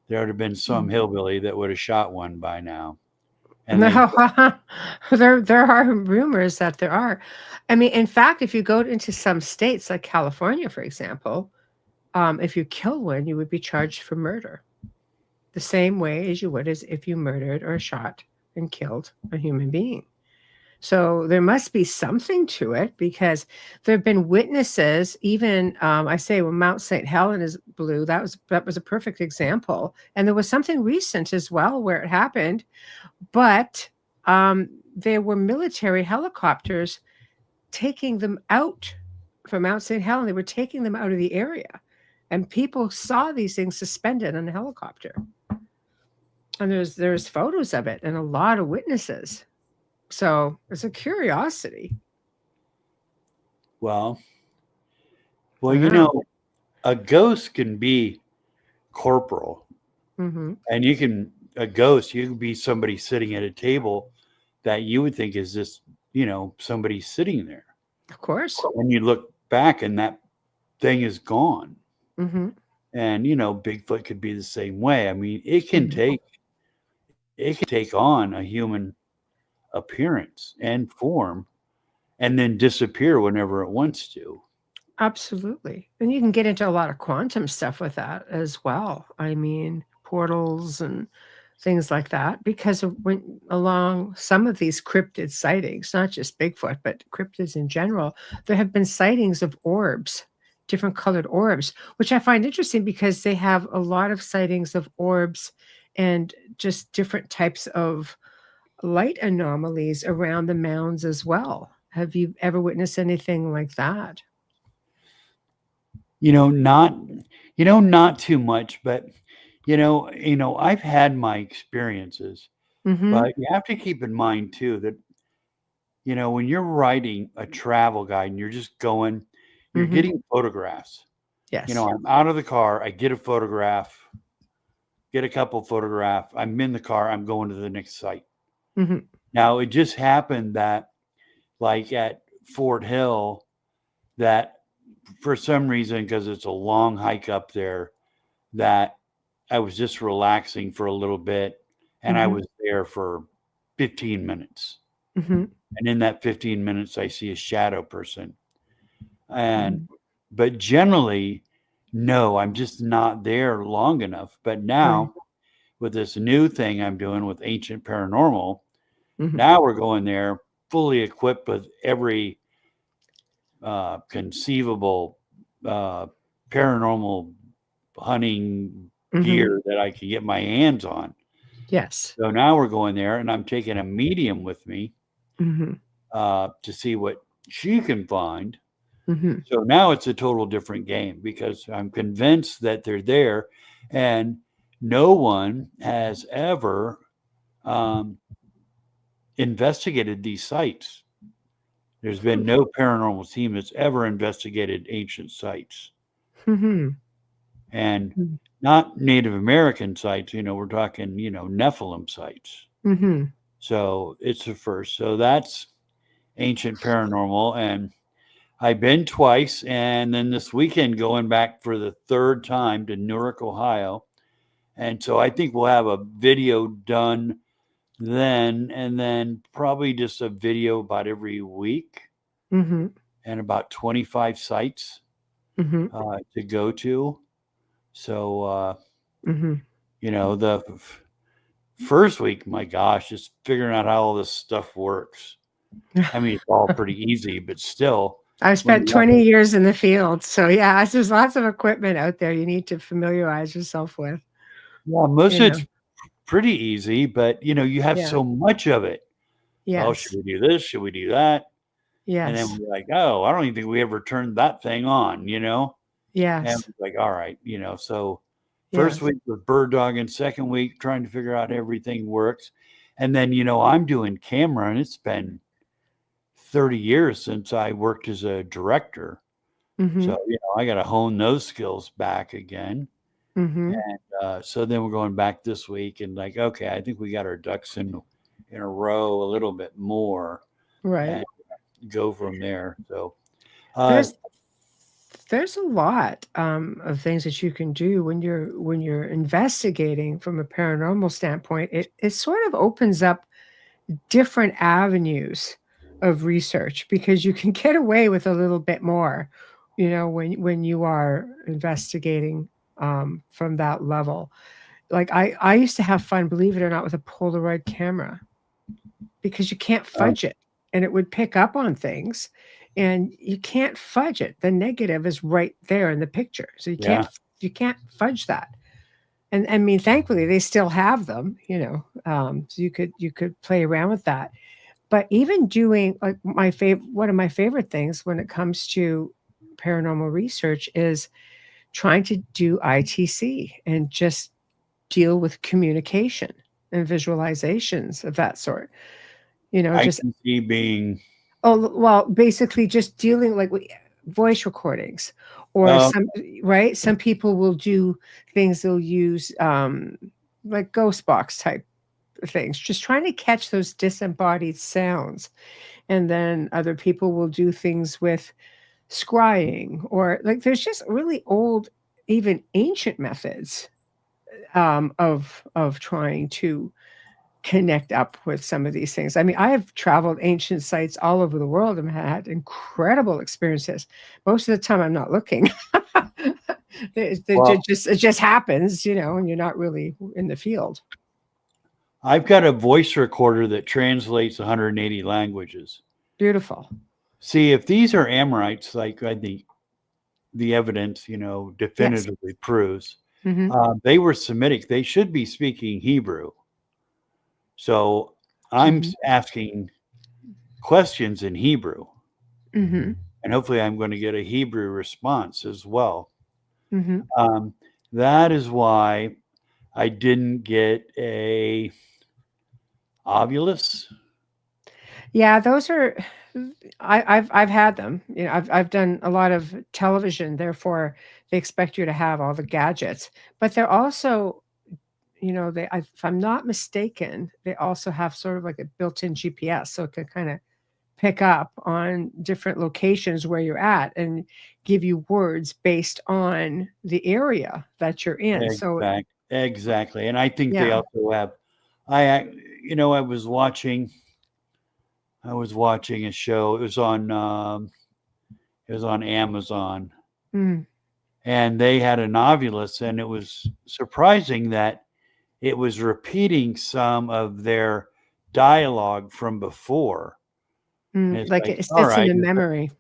there would have been some hillbilly that would have shot one by now. And there are rumors that there are. I mean, in fact, if you go into some states like California, for example, if you kill one, you would be charged for murder, the same way as you would as if you murdered or shot and killed a human being. So there must be something to it, because there have been witnesses. Even I say when Mount St. Helens is blue, that was a perfect example. And there was something recent as well where it happened, but there were military helicopters taking them out from Mount St. Helens. They were taking them out of the area, and people saw these things suspended on a helicopter. And there's photos of it and a lot of witnesses. So it's a curiosity. Well, you know, a ghost can be corporal, and you can be somebody sitting at a table that you would think is just, somebody sitting there. Of course. And you look back and that thing is gone. And, Bigfoot could be the same way. I mean, it can take on a human appearance and form and then disappear whenever it wants to. Absolutely. And you can get into a lot of quantum stuff with that as well. I mean, portals and things like that, because along some of these cryptid sightings, not just Bigfoot, but cryptids in general, there have been sightings of orbs, different colored orbs, which I find interesting because they have a lot of sightings of orbs and just different types of light anomalies around the mounds as well. Have you ever witnessed anything like that? Not too much, but I've had my experiences, but you have to keep in mind too that when you're writing a travel guide and you're just going, you're getting photographs. Yes. I'm out of the car, I get a photograph, get a couple photographs, I'm in the car, I'm going to the next site. Now, it just happened that, like at Fort Hill, that for some reason, because it's a long hike up there, that I was just relaxing for a little bit, and I was there for 15 minutes. And in that 15 minutes, I see a shadow person. But generally, no, I'm just not there long enough. But now, with this new thing I'm doing with Ancient Paranormal, now we're going there fully equipped with every conceivable paranormal hunting gear that I can get my hands on. Yes. So now we're going there, and I'm taking a medium with me to see what she can find. So now it's a total different game, because I'm convinced that they're there, and no one has ever investigated these sites. There's been no paranormal team that's ever investigated ancient sites. And not Native American sites, we're talking, Nephilim sites. So it's the first. So that's Ancient Paranormal. And I've been twice, and then this weekend going back for the third time to Newark, Ohio. And so I think we'll have a video done then, and then probably just a video about every week, Mm-hmm. and about 25 sites Mm-hmm. to go to. So, Mm-hmm. the first week, my gosh, just figuring out how all this stuff works. I mean, it's all pretty easy, but still. I've spent 20 years in the field. So yeah, there's lots of equipment out there you need to familiarize yourself with. Yeah, most of it's pretty easy, but you have so much of it. Yes. Oh, should we do this? Should we do that? Yes. And then we're like, oh, I don't even think we ever turned that thing on, Yes. And we're like, all right, so first week was bird dogging, second week trying to figure out everything works. And then, I'm doing camera, and it's been 30 years since I worked as a director. Mm-hmm. So, I got to hone those skills back again. Mm-hmm. And so then we're going back this week and like, okay, I think we got our ducks in a row a little bit more. Right. And go from there. So there's a lot of things that you can do when you're investigating from a paranormal standpoint. It sort of opens up different avenues of research, because you can get away with a little bit more, when you are investigating from that level. Like I used to have fun, believe it or not, with a Polaroid camera, because you can't fudge it, and it would pick up on things, and you can't fudge it. The negative is right there in the picture, so you can't fudge that. And I mean, thankfully they still have them, so you could play around with that. But even doing like one of my favorite things when it comes to paranormal research is trying to do ITC and just deal with communication and visualizations of that sort. ITC being basically just dealing like with voice recordings, or some people will do things. They'll use like ghost box type things, just trying to catch those disembodied sounds. And then other people will do things with scrying, or like there's just really old, even ancient methods of trying to connect up with some of these things. I mean, I have traveled ancient sites all over the world and had incredible experiences. Most of the time I'm not looking. It just happens, and you're not really in the field. I've got a voice recorder that translates 180 languages. Beautiful. See, if these are Amorites, like I think the evidence, definitively proves, they were Semitic. They should be speaking Hebrew. So I'm asking questions in Hebrew. Mm-hmm. And hopefully I'm going to get a Hebrew response as well. Mm-hmm. That is why I didn't get a ovulus. Yeah, those are. I've had them. I've done a lot of television. Therefore, they expect you to have all the gadgets, but they're also, if I'm not mistaken, they also have sort of like a built-in GPS, so it can kind of pick up on different locations where you're at and give you words based on the area that you're in. Exactly. And I think they also have, I was watching a show. It was on Amazon, and they had an ovulus, and it was surprising that it was repeating some of their dialogue from before. Like it's in the memory.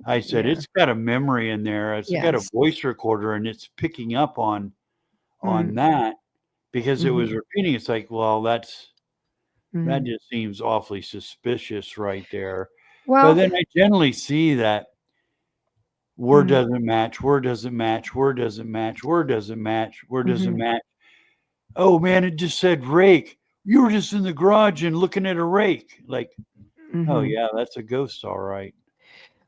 I said, it's got a memory in there. It's got a voice recorder, and it's picking up on that, because it was repeating. It's like, well, that just seems awfully suspicious right there. Well, but then I generally see that word doesn't match, word doesn't match, word doesn't match, word doesn't match, word doesn't match. Oh man, it just said rake. You were just in the garage and looking at a rake. Like, oh yeah, that's a ghost, all right.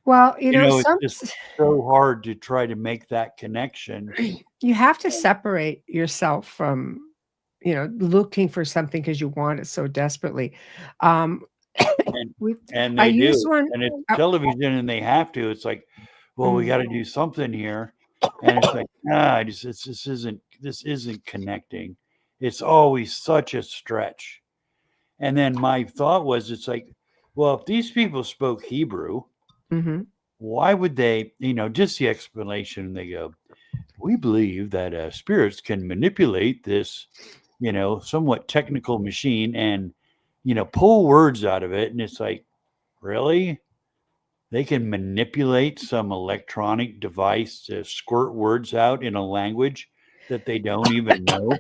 Well, it's just so hard to try to make that connection. You have to separate yourself from, looking for something because you want it so desperately. And they do. And it's television, and they have to. It's like, well, we got to do something here, and it's like, this isn't this isn't connecting. It's always such a stretch. And then my thought was, it's like, well, if these people spoke Hebrew, Mm-hmm. why would they, just the explanation, they go, we believe that spirits can manipulate this, somewhat technical machine and, pull words out of it. And it's like, really? They can manipulate some electronic device to squirt words out in a language that they don't even know?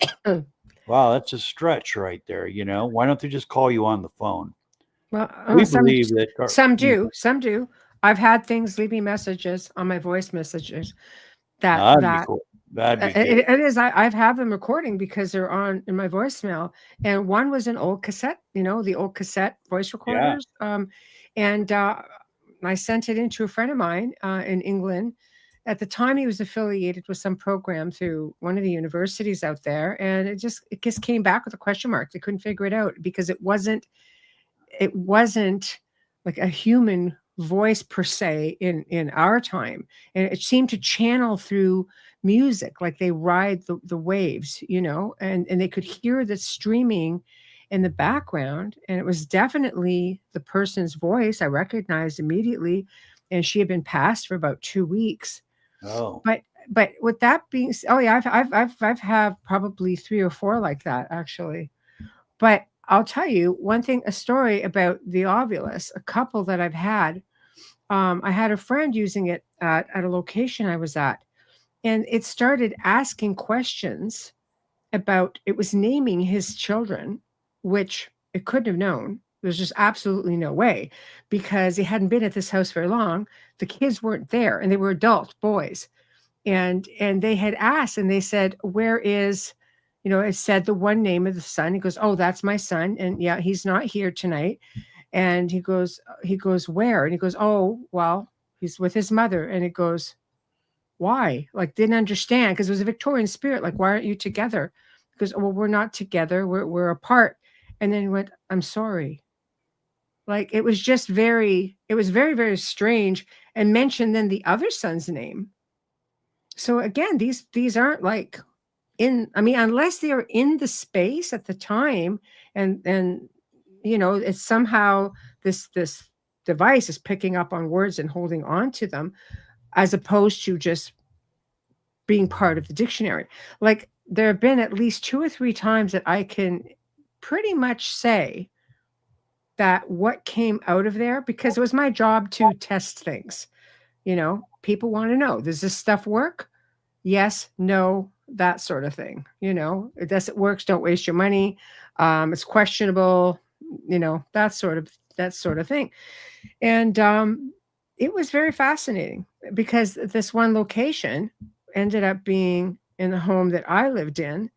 Wow, that's a stretch right there. Why don't they just call you on the phone? Well, We believe that some do. Some do. I've had things leave me messages on my voice messages that'd be cool. That'd be good. It is. I've had them recording because they're on in my voicemail, and one was an old cassette. The old cassette voice recorders. And I sent it in to a friend of mine in England. At the time, he was affiliated with some program through one of the universities out there, and it just came back with a question mark. They couldn't figure it out because it wasn't like a human voice per se in our time, and it seemed to channel through music, like they ride the waves, and they could hear the streaming in the background, and it was definitely the person's voice. I recognized immediately, and she had been passed for about 2 weeks. Oh, but with that being, oh yeah, I've had probably 3 or 4 like that actually. But I'll tell you one thing, a story about the Ovulus, a couple that I've had. I had a friend using it at a location I was at, and it started asking questions about, it was naming his children, which it couldn't have known. There's just absolutely no way, because he hadn't been at this house very long. The kids weren't there, and they were adult boys. And they had asked, and they said, where is, it said the one name of the son. He goes, oh, that's my son. And yeah, he's not here tonight. And he goes, where? And he goes, oh, well, he's with his mother. And it goes, why? Like, didn't understand, because it was a Victorian spirit. Like, why aren't you together? Because, well, we're not together. We're apart. And then he went, I'm sorry. Like, it was very, very strange, and mentioned then the other son's name. So again, these aren't like unless they are in the space at the time, and it's somehow this device is picking up on words and holding on to them, as opposed to just being part of the dictionary. Like, there have been at least 2 or 3 times that I can pretty much say that what came out of there, because it was my job to test things. People want to know, does this stuff work? Yes, no, that sort of thing. It doesn't work, don't waste your money. It's questionable, that sort of thing. And it was very fascinating, because this one location ended up being in the home that I lived in.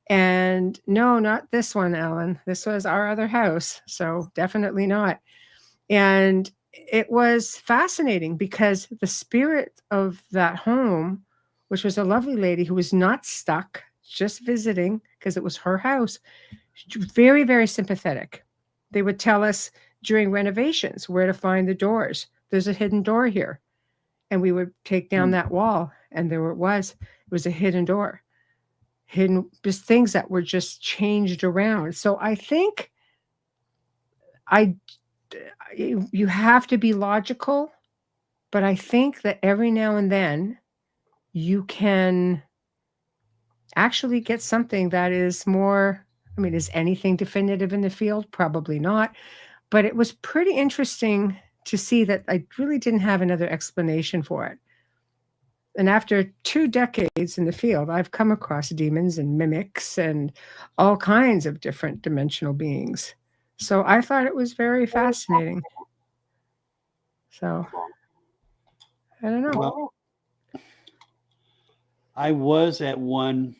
And no, not this one, Ellen. This was our other house. So definitely not. And it was fascinating, because the spirit of that home, which was a lovely lady who was not stuck, just visiting because it was her house, very, very sympathetic. They would tell us during renovations where to find the doors. There's a hidden door here. And we would take down that wall, and there it was. It was a hidden door. Hidden, just things that were just changed around. So I think you have to be logical, but I think that every now and then you can actually get something that is more, is anything definitive in the field? Probably not. But it was pretty interesting to see that I really didn't have another explanation for it. And after 2 decades in the field, I've come across demons and mimics and all kinds of different dimensional beings. So I thought it was very fascinating. So, I don't know. Well, I was at one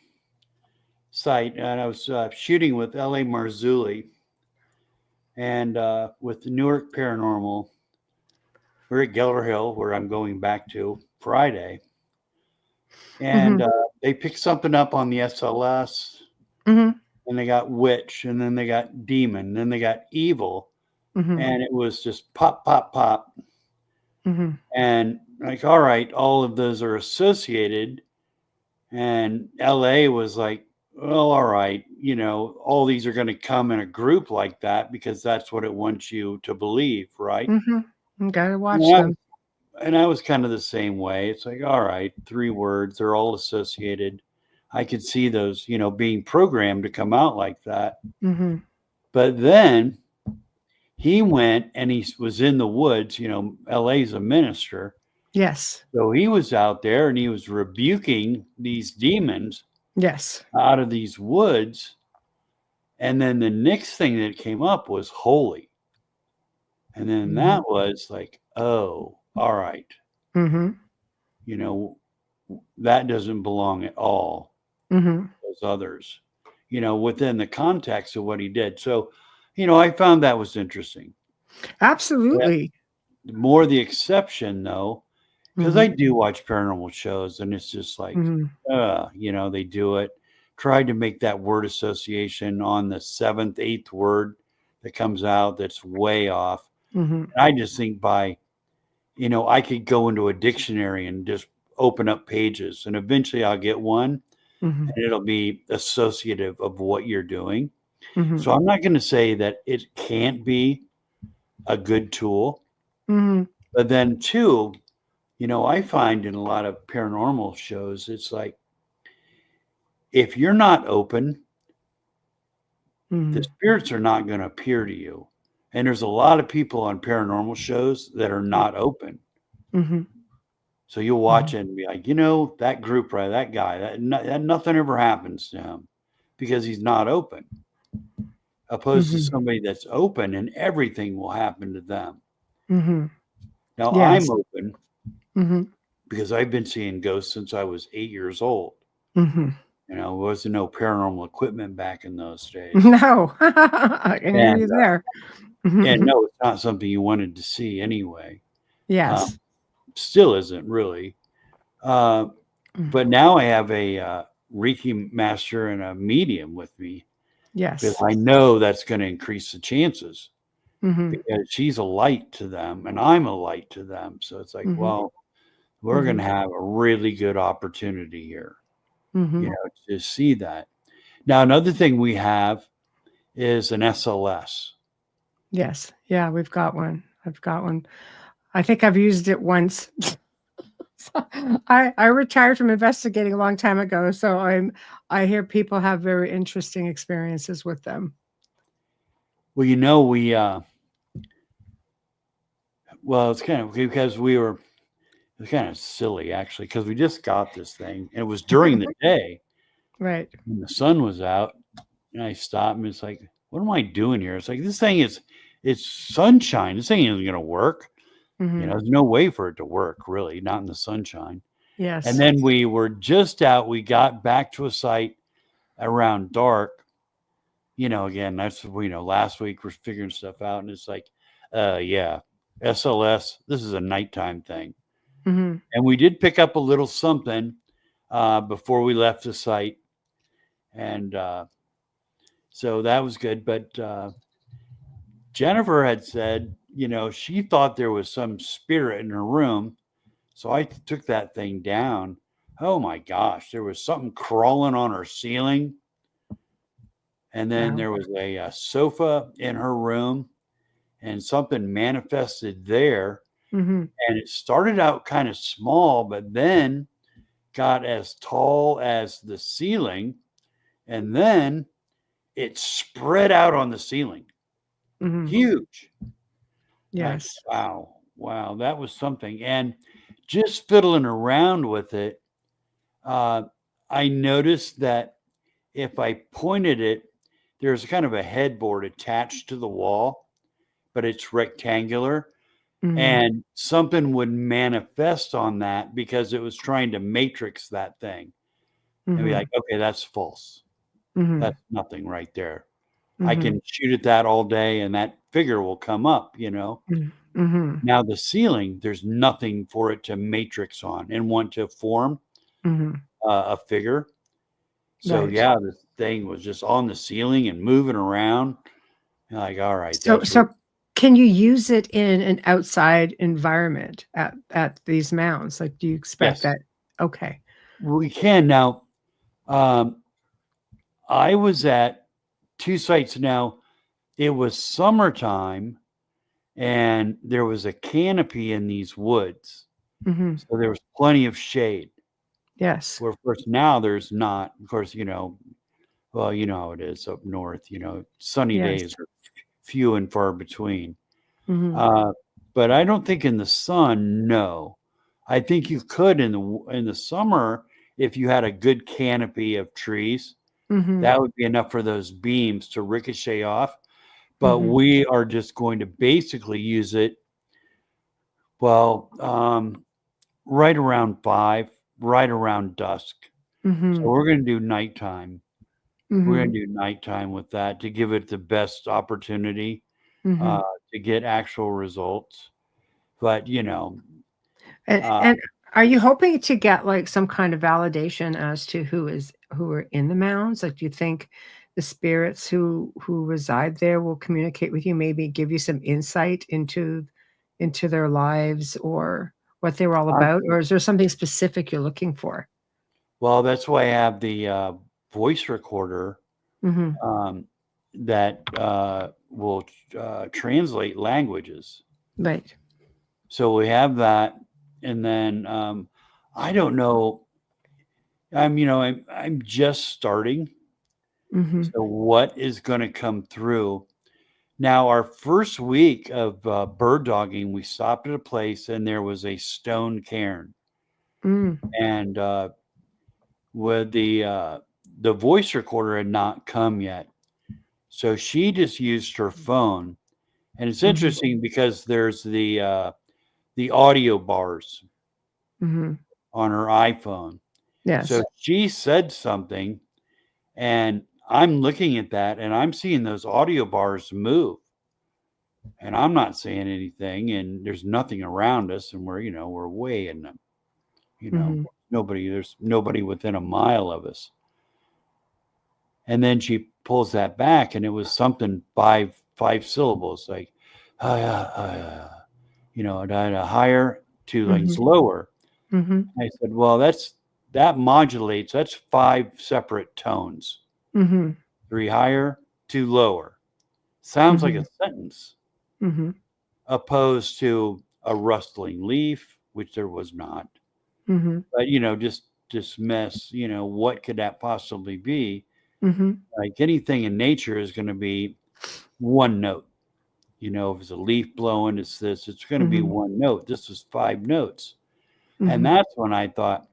site, and I was shooting with L.A. Marzulli and with the Newark Paranormal. We're at Geller Hill, where I'm going back to Friday. And they picked something up on the SLS, and they got witch, and then they got demon, then they got evil, and it was just pop, pop, pop. And like, all right, all of those are associated, And LA was like, well, all right, all these are going to come in a group like that because that's what it wants you to believe, right? You gotta watch And I, them. and I was kind of the same way. It's like, all right, 3 words, they're all associated. I could see those, being programmed to come out like that. Mm-hmm. But then he went and he was in the woods. LA's a minister. Yes. So he was out there and he was rebuking these demons Yes. out of these woods. And then the next thing that came up was holy. And then that was like, oh, all right. Mm-hmm. That doesn't belong at all. Mm-hmm. Those others, within the context of what he did. So, I found that was interesting. Absolutely. More the exception, though, because Mhm. I do watch paranormal shows, and it's just like, Mhm. they do it. Tried to make that word association on the 7th, 8th word that comes out that's way off. Mhm. I just think by, I could go into a dictionary and just open up pages, and eventually I'll get one, Mhm. and it'll be associative of what you're doing. Mhm. So I'm not going to say that it can't be a good tool, Mhm. but then too, I find in a lot of paranormal shows, it's like, if you're not open, the Mhm. spirits are not going to appear to you. And there's a lot of people on paranormal shows that are not open. Mhm. So you'll watch it and be like, that group, right? That guy, that nothing ever happens to him because he's not open. Opposed to Mhm. somebody that's open and everything will happen to them. Mhm. Now Yes. I'm open Mhm. because I've been seeing ghosts since I was 8 years old. Mhm. There wasn't no paranormal equipment back in those days. No. I can hear And, you there. and Mhm. no, it's not something you wanted to see anyway. Yes. Still isn't really. But now I have a Reiki master and a medium with me because Yes. I know that's going to increase the chances Mhm. because she's a light to them and I'm a light to them. So it's like, Mhm. well, we're going to Mhm. have a really good opportunity here, Mhm. to see that. Now, another thing we have is an SLS. Yes. Yeah, we've got one. I've got one. I think I've used it once. I retired from investigating a long time ago, so I hear people have very interesting experiences with them. Well, it's kind of because it's kind of silly actually because we just got this thing and it was during the day Right. when the sun was out and I stopped and it's like, what am I doing here? It's like, this thing it's sunshine. This thing isn't going to work. Mhm. There's no way for it to work really, not in the sunshine. And Yes. then we were just out. We got back to a site around dark. Again, that's last week we're figuring stuff out, and it's like, yeah, SLS. This is a nighttime thing, Mhm. and we did pick up a little something before we left the site, and so that was good. But Jennifer had said, she thought there was some spirit in her room, so I took that thing down. Oh my gosh, there was something crawling on her ceiling. And then Wow. there was a sofa in her room and something manifested there. Mhm. And it started out kind of small, but then got as tall as the ceiling. And then it spread out on the ceiling. Mhm. Huge. Like, Yes. wow, that was something. And just fiddling around with it, uh, I noticed that if I pointed it, there's kind of a headboard attached to the wall, but it's rectangular. Mhm. And something would manifest on that because it was trying to matrix that thing and be like, Mhm. okay, that's false. Mhm. That's nothing right there. I Mhm. can shoot at that all day and that figure will come up. Mhm. Mhm. Now, the ceiling, there's nothing for it to matrix on and want to form Mhm. a figure. So, Right. yeah, the thing was just on the ceiling and moving around. You're like, all right, So that's really, so can you use it in an outside environment at these mounds? Like, do you expect yes. that? Okay. We can now. I was at 2 sites now. It was summertime, and there was a canopy in these woods, Mhm. so there was plenty of shade. Yes. Where, of course, now there's not. Of course, well, you know how it is up north. Sunny Yes. days are few and far between. Mhm. But I don't think in the sun, no. I think you could in the summer if you had a good canopy of trees. Mhm. That would be enough for those beams to ricochet off. But Mhm. we are just going to basically use it, well, right around 5, right around dusk. So Mhm. we're going to do nighttime. We're going Mhm. to do nighttime with that to give it the best opportunity Mhm. to get actual results. But, uh, And are you hoping to get like some kind of validation as to who are in the mounds? Like, do you think the spirits who reside there will communicate with you, maybe give you some insight into their lives or what they were all I, about? Or is there something specific you're looking for? well, that's why I have the voice recorder Mhm. um, that will translate languages. Right. So we have that, and then I don't know. I'm just starting. Mhm. So what is going to come through? Now, our first week of bird dogging, we stopped at a place, and there was a stone cairn, Mm. and with the voice recorder had not come yet, so she just used her phone. And it's Mhm. interesting because there's the audio bars Mhm. on her iPhone. So Yes. she said something, and I'm looking at that, and I'm seeing those audio bars move, and I'm not saying anything, and there's nothing around us, and we're way in them. Mhm. There's nobody within a mile of us. And then she pulls that back, and it was something five syllables, like higher, 2 lines Mhm. lower. Mhm. I said, well, that modulates. That's 5 separate tones. Mhm. 3 higher, 2 lower. Sounds like a Mhm. sentence, Mhm. opposed to a rustling leaf, which there was not. Mhm. But just dismiss. What could that possibly be? Mhm. Like anything in nature is going to be one note. If it's a leaf blowing, it's this. It's going to be Mhm. one note. This was 5 notes, and Mhm. that's when I thought,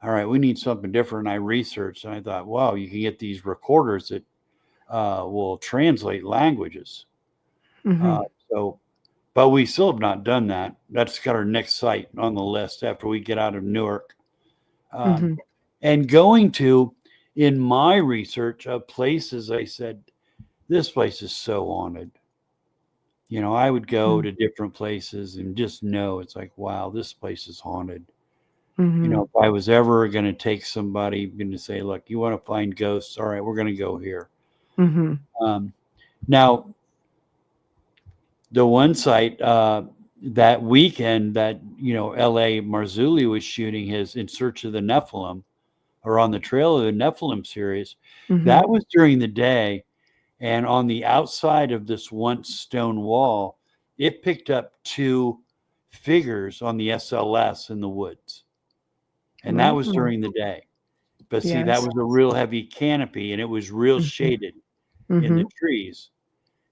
all right, we need something different. I researched, and I thought, wow, you can get these recorders that will translate languages. Uh, Mhm. so, but we still have not done that. That's got our next site on the list after we get out of Newark. Um, Mhm. and going to, in my research of places, I said, this place is so haunted. I would go Mhm. to different places and just know it's like, wow, this place is haunted. Mhm. If I was ever going to take somebody, going to say, look, you want to find ghosts? All right, we're going to go here. Mhm. Um, Now, the one site that weekend that L.A. Marzulli was shooting his In Search of the Nephilim, or On the Trail of the Nephilim series, Mhm. that was during the day, and on the outside of this once stone wall, it picked up 2 figures on the SLS in the woods, and that was Wow. during the day. But see, that Yes. was a real heavy canopy, and it was real Mhm. shaded in the Mhm. trees,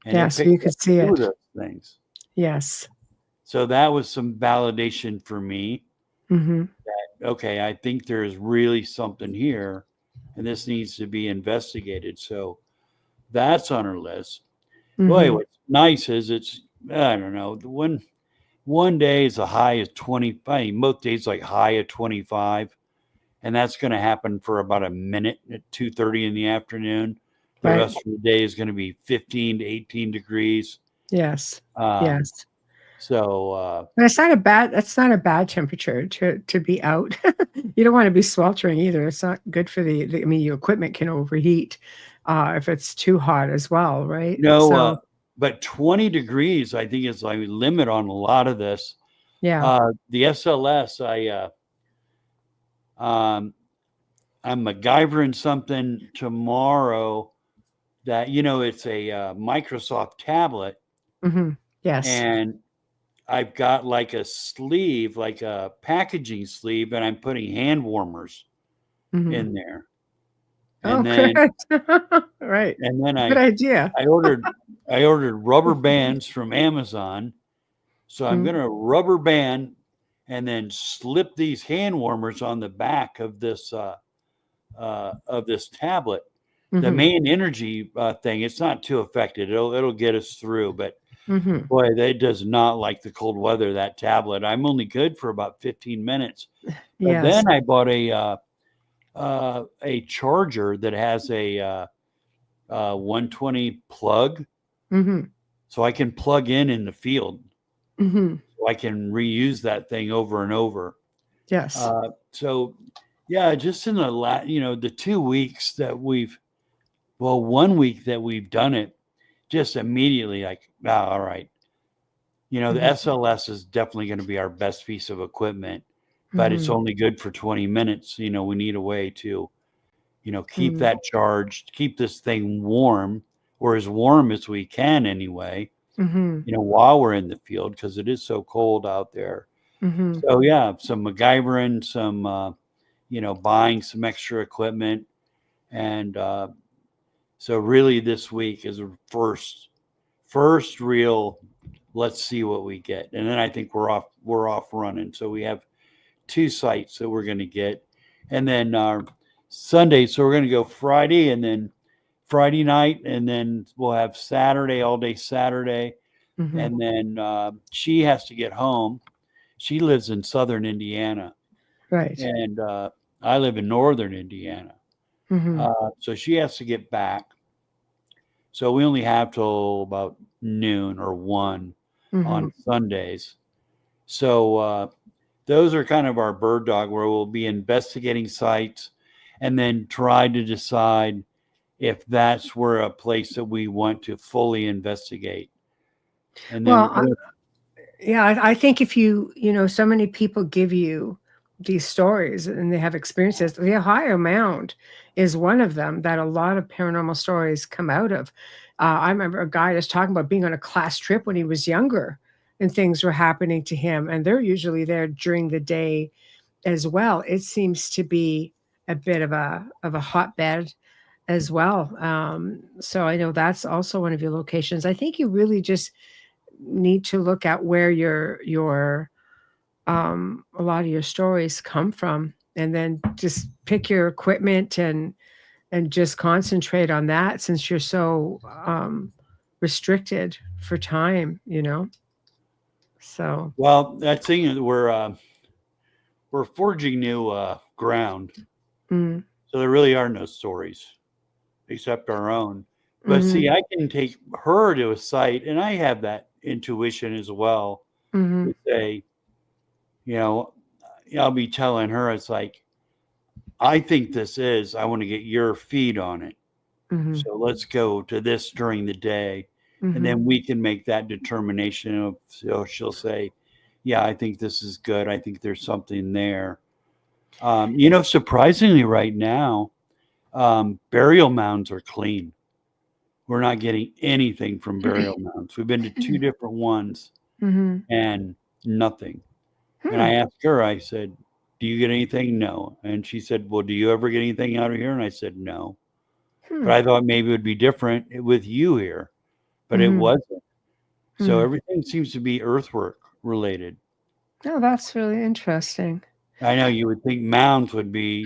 and it Yes, so you picked up could see 2 of it. those things. Yes. So that was some validation for me. Mhm. Okay, I think there's really something here, and this needs to be investigated. So that's on our list. Boy, Mhm. what's nice is I don't know, the one day is a high of 20. I mean, most days like high of 25, and that's going to happen for about a minute at 2:30 in the afternoon. The Right. rest of the day is going to be 15 to 18 degrees. Yes. Um, Yes. so But that's not a bad temperature to be out. You don't wanna be sweltering either. It's not good for I mean, your equipment can overheat, if it's too hot as well, right? no, So, but 20 degrees, I think, is like a limit on a lot of this. yeah. The SLS, I, I'm MacGyvering something tomorrow that, it's a Microsoft tablet, Yes. and I've got like a sleeve, like a packaging sleeve, and I'm putting hand warmers in there. Oh, And good. then, Right. and then Good idea. I ordered rubber bands from Amazon. So I'm going to rubber band and then slip these hand warmers on the back of this tablet. The main energy thing, it's not too affected. It'll get us through, but boy, that does not like the cold weather, that tablet. I'm only good for about 15 minutes. But Yes. then I bought a charger that has a 120 plug, so I can plug in the field. So I can reuse that thing over and over. Yes. So yeah, just in the 2 weeks that 1 week that we've done it, just immediately like, all right. The SLS is definitely going to be our best piece of equipment, but it's only good for 20 minutes. We need a way to, keep that charged, keep this thing warm, or as warm as we can anyway, while we're in the field, because it is so cold out there. So yeah, some MacGyvering, some, buying some extra equipment. And so really this week is a first real, let's see what we get. And then I think we're off running. So we have 2 sites that we're going to get. And then Sunday, so we're going to go Friday and then Friday night, and then we'll have Saturday, all day Saturday. And then she has to get home. She lives in southern Indiana. Right. And I live in northern Indiana. So she has to get back. So we only have till about noon or 1 on Sundays. So those are kind of our bird dog, where we'll be investigating sites and then try to decide if that's where a place that we want to fully investigate. And then, I think if so many people give you these stories and they have experiences. The Ohio Mound is one of them that a lot of paranormal stories come out of. I remember a guy was talking about being on a class trip when he was younger and things were happening to him. And they're usually there during the day as well. It seems to be a bit of a hotbed as well. So I know that's also one of your locations. I think you really just need to look at where your a lot of your stories come from, and then just pick your equipment and just concentrate on that, since you're so restricted for time, so well, that thing is we're forging new ground. So there really are no stories except our own. But see, I can take her to a site, and I have that intuition as well, to say, I'll be telling her, it's like, I think I want to get your feed on it. So let's go to this during the day. And then we can make that determination of, she'll say, yeah, I think this is good. I think there's something there. Surprisingly right now, burial mounds are clean. We're not getting anything from burial mounds. We've been to 2 different ones and nothing. And I asked her, I said, do you get anything? No. And she said, well, do you ever get anything out of here? And I said, no. But I thought maybe it would be different with you here, but it wasn't. So everything seems to be earthwork related. Oh, that's really interesting. I know you would think mounds would be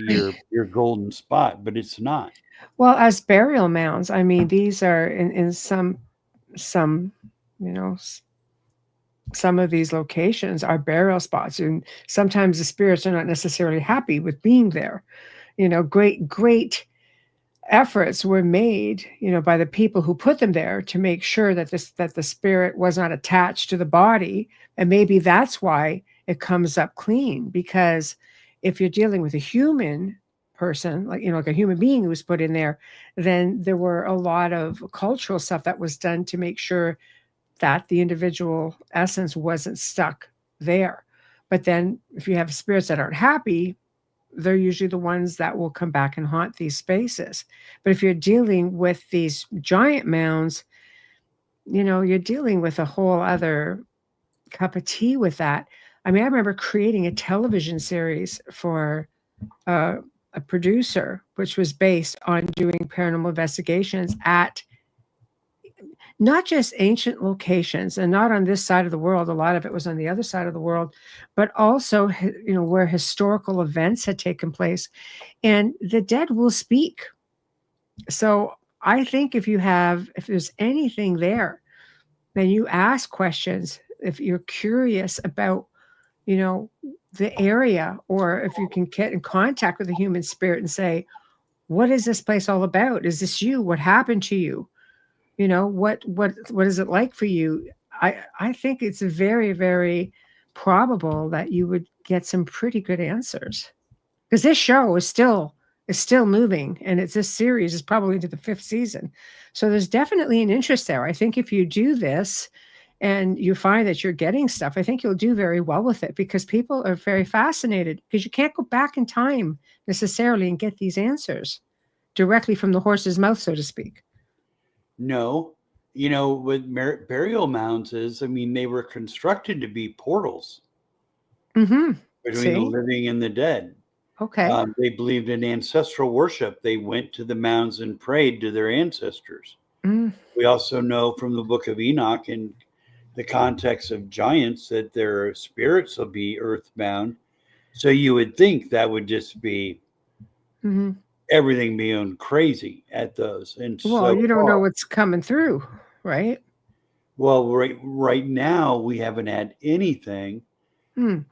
your golden spot, but it's not. Well, as burial mounds, I mean, these are in some, some of these locations are burial spots, and sometimes the spirits are not necessarily happy with being there. Great efforts were made, by the people who put them there to make sure that the spirit was not attached to the body, and maybe that's why it comes up clean. Because if you're dealing with a human person, like a human being who was put in there, then there were a lot of cultural stuff that was done to make sure that the individual essence wasn't stuck there. But then if you have spirits that aren't happy, they're usually the ones that will come back and haunt these spaces. But if you're dealing with these giant mounds, you're dealing with a whole other cup of tea with that. I mean, I remember creating a television series for a producer, which was based on doing paranormal investigations at not just ancient locations and not on this side of the world. A lot of it was on the other side of the world, but also, where historical events had taken place, and the dead will speak. So I think if there's anything there, then you ask questions. If you're curious about, the area, or if you can get in contact with a human spirit and say, what is this place all about? Is this you? What happened to you? What is it like for you? I think it's very, very probable that you would get some pretty good answers, because this show is still moving, and this series is probably into the 5th season. So there's definitely an interest there. I think if you do this and you find that you're getting stuff, I think you'll do very well with it, because people are very fascinated, because you can't go back in time necessarily and get these answers directly from the horse's mouth, so to speak. No, what burial mounds is, I mean, they were constructed to be portals between the living and the dead. Okay. They believed in ancestral worship. They went to the mounds and prayed to their ancestors. We also know from the book of Enoch, in the context of giants, that their spirits will be earthbound. So you would think that would just be everything being crazy at those. And you don't know what's coming through, right? Well, right now we haven't had anything. And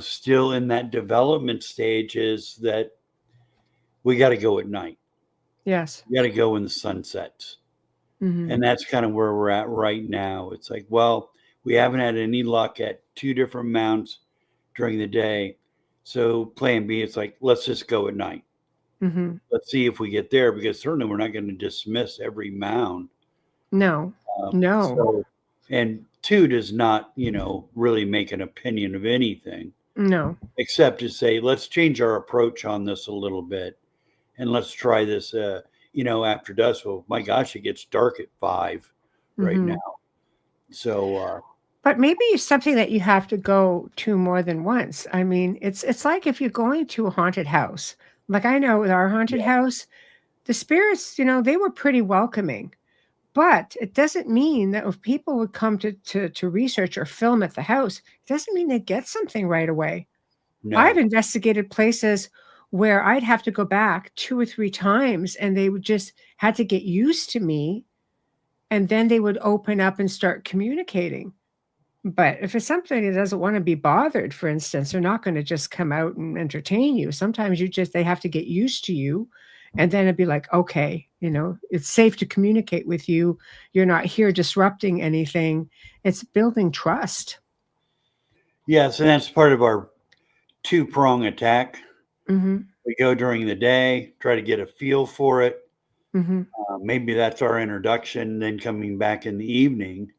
still in that development stage is that we got to go at night. Yes. You got to go when the sun sets. And that's kind of where we're at right now. It's like, well, we haven't had any luck at 2 different mounds during the day. So plan B, it's like, let's just go at night. Let's see if we get there, because certainly we're not going to dismiss every mound. No. And 2 does not, really make an opinion of anything. No. Except to say, let's change our approach on this a little bit. And let's try this, after dusk. Well, my gosh, it gets dark at 5 right now. So, but maybe it's something that you have to go to more than once. I mean, it's like if you're going to a haunted house. Like, I know with our haunted house, the spirits, they were pretty welcoming. But it doesn't mean that if people would come to research or film at the house, it doesn't mean they get something right away. No. I've investigated places where I'd have to go back 2 or 3 times, and they would just had to get used to me, and then they would open up and start communicating. But if it's something that doesn't want to be bothered, for instance, they're not going to just come out and entertain you. Sometimes they have to get used to you. And then it'd be like, okay, it's safe to communicate with you. You're not here disrupting anything. It's building trust. Yes, and that's part of our 2-prong attack. We go during the day, try to get a feel for it. Maybe that's our introduction, then coming back in the evening.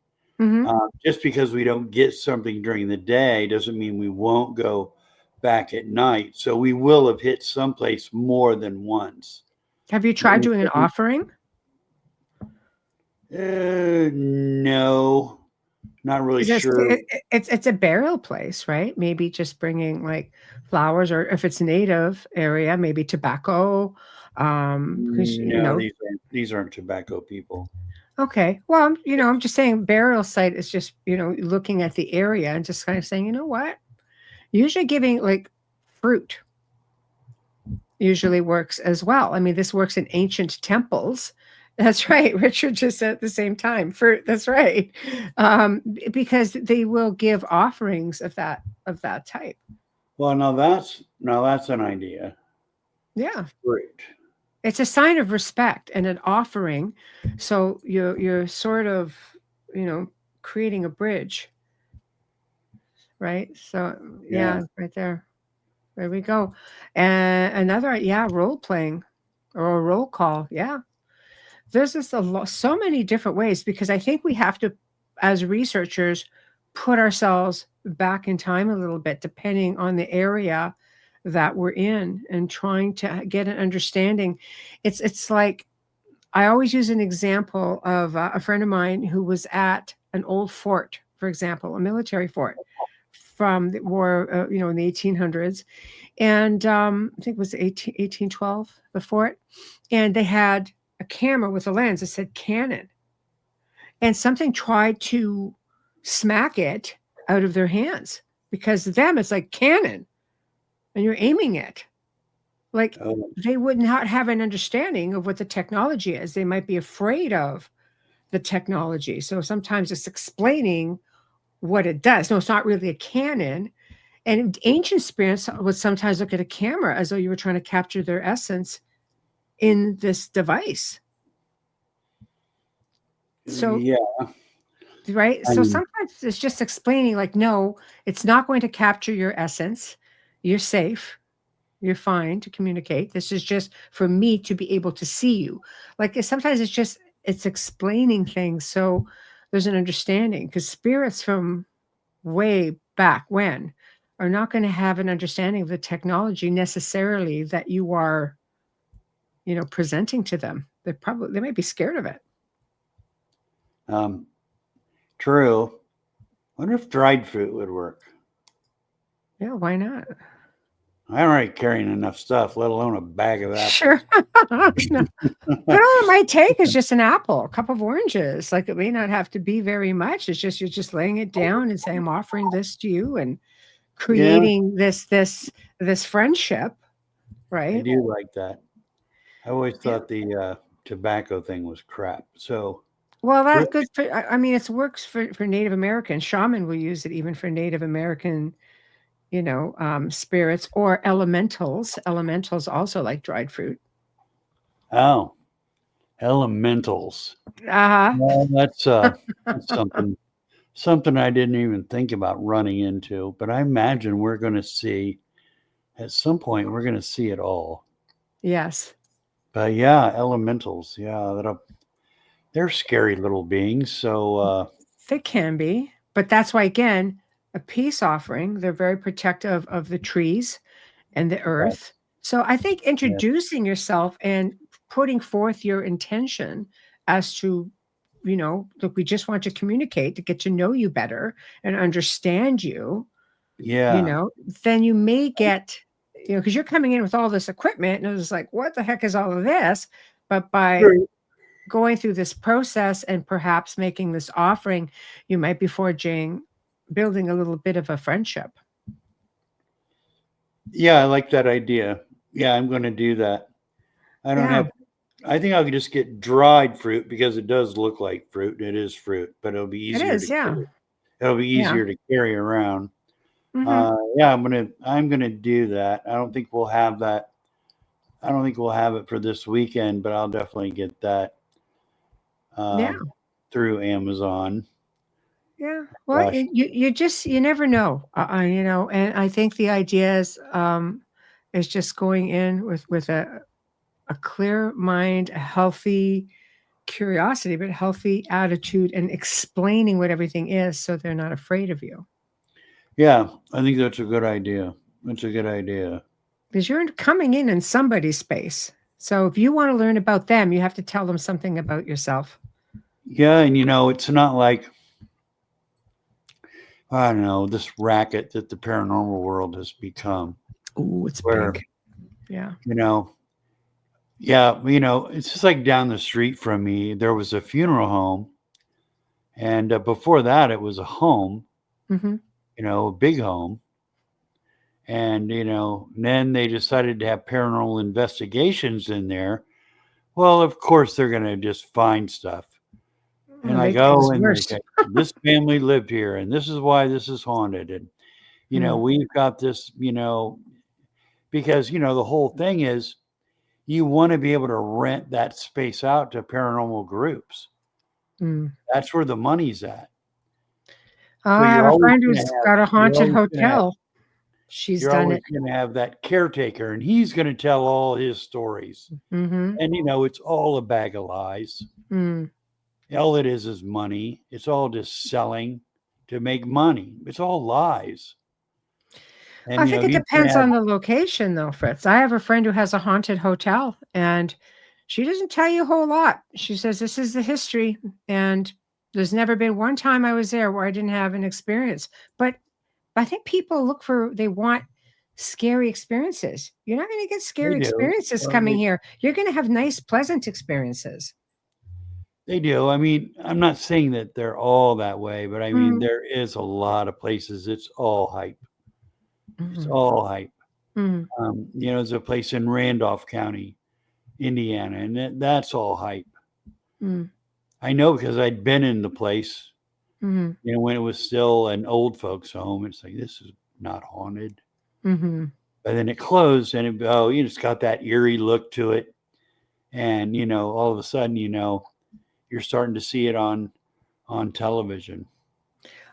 Just because we don't get something during the day doesn't mean we won't go back at night. So we will have hit someplace more than once. Have you tried doing an offering? No, not really sure. It's a burial place, right? Maybe just bringing like flowers, or if it's native area, maybe tobacco. These aren't tobacco people. Okay. Well, I'm just saying burial site is just, looking at the area and just kind of saying, what? Usually giving like fruit usually works as well. I mean, this works in ancient temples. That's right. Richard just said at the same time, fruit. That's right. Because they will give offerings of that type. Well, now that's an idea. Yeah. Fruit. It's a sign of respect and an offering. So you're sort of, creating a bridge. Right. So yeah, right there. There we go. And another, role playing or a roll call. Yeah. There's just so many different ways, because I think we have to, as researchers, put ourselves back in time a little bit, depending on the area that we're in and trying to get an understanding. It's like, I always use an example of a friend of mine who was at an old fort, for example, a military fort from the war, in the 1800s. And I think it was 1812, the fort. And they had a camera with a lens that said Canon. And something tried to smack it out of their hands, because to them it's like Canon and you're aiming it. Like, they would not have an understanding of what the technology is. They might be afraid of the technology. So sometimes it's explaining what it does. No, it's not really a cannon. And ancient spirits would sometimes look at a camera as though you were trying to capture their essence in this device. So, Yeah. right. So sometimes it's just explaining, like, no, it's not going to capture your essence. You're safe. You're fine to communicate. This is just for me to be able to see you. Like, sometimes it's explaining things so there's an understanding, because spirits from way back when are not going to have an understanding of the technology necessarily that you are, presenting to them. They might be scared of it. True. I wonder if dried fruit would work. Yeah, why not? I'm already carrying enough stuff, let alone a bag of apples. Sure. No. But all it might take is just an apple, a cup of oranges. Like, it may not have to be very much. It's just, you're just laying it down and saying, I'm offering this to you, and creating this friendship, right? I do like that. I always thought the tobacco thing was crap. So, well, that's good for, I mean, it works for Native American. Shaman will use it even for Native American, spirits, or elementals. Elementals also like dried fruit. Oh, elementals. Well, that's something I didn't even think about running into, but I imagine we're going to see at some point, we're going to see it all. Yes. But yeah, elementals. Yeah, they're scary little beings. So they can be, but that's why, again, a peace offering, they're very protective of the trees and the earth. So I think introducing yourself and putting forth your intention as to, look, we just want to communicate to get to know you better and understand you. Yeah. Then you may get, because you're coming in with all this equipment and it's like, what the heck is all of this? But by going through this process and perhaps making this offering, you might be building a little bit of a friendship. Yeah, I like that idea. Yeah, I'm going to do that. I think I'll just get dried fruit, because it does look like fruit. It is fruit, but it'll be easier. It'll be easier to carry around. Mm-hmm. I'm gonna do that. I don't think we'll have that. I don't think we'll have it for this weekend, but I'll definitely get that through Amazon. Yeah. Well, you never know, and I think the idea is just going in with a clear mind, a healthy curiosity, but healthy attitude, and explaining what everything is so they're not afraid of you. Yeah, I think that's a good idea. That's a good idea. Because you're coming in somebody's space. So if you want to learn about them, you have to tell them something about yourself. Yeah, and it's not like, I don't know, this racket that the paranormal world has become. Oh, it's big. Yeah. It's just like down the street from me, there was a funeral home. And before that, it was a home, a big home. And, then they decided to have paranormal investigations in there. Well, of course, they're going to just find stuff. And I go, and this family lived here, and this is why this is haunted. And, we've got this, because, the whole thing is, you want to be able to rent that space out to paranormal groups. That's where the money's at. I have a friend who's got a haunted hotel. She's done it. You're going to have that caretaker, and he's going to tell all his stories. And, it's all a bag of lies. All it is money. It's all just selling to make money. It's all lies. And I you know, think it if you can depends have, on the location, though, Fritz. I have a friend who has a haunted hotel, and she doesn't tell you a whole lot. She says, "This is the history." And there's never been one time I was there where I didn't have an experience. But I think people they want scary experiences. You're not going to get they scary do. experiences Well, coming here. You're going to have nice, pleasant experiences. they do. I mean, I'm not saying that they're all that way, but I mean, Mhm, there is a lot of places. It's all hype. It's mhm, all hype. mhm, You know, there's a place in Randolph County, Indiana, and that's all hype. mhm, I know because I'd been in the place, mhm, you know, when it was still an old folks' home. It's like, this is not haunted. mhm. But then it closed and you know, it's got that eerie look to it. And, you know, all of a sudden, you know, you're starting to see it on television.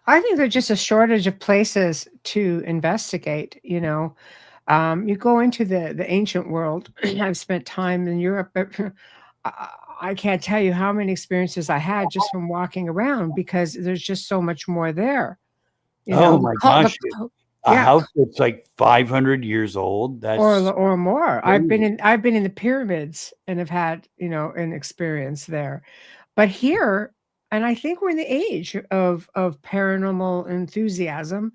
I think there's just a shortage of places to investigate. You go into the ancient world. I've spent time in Europe, but I can't tell you how many experiences I had just from walking around because there's just so much more there. Oh The my cult, gosh. A yeah, house that's like 500 years old. That's or more. crazy. I've been in the pyramids and have had an experience there. But here, and I think we're in the age of paranormal enthusiasm,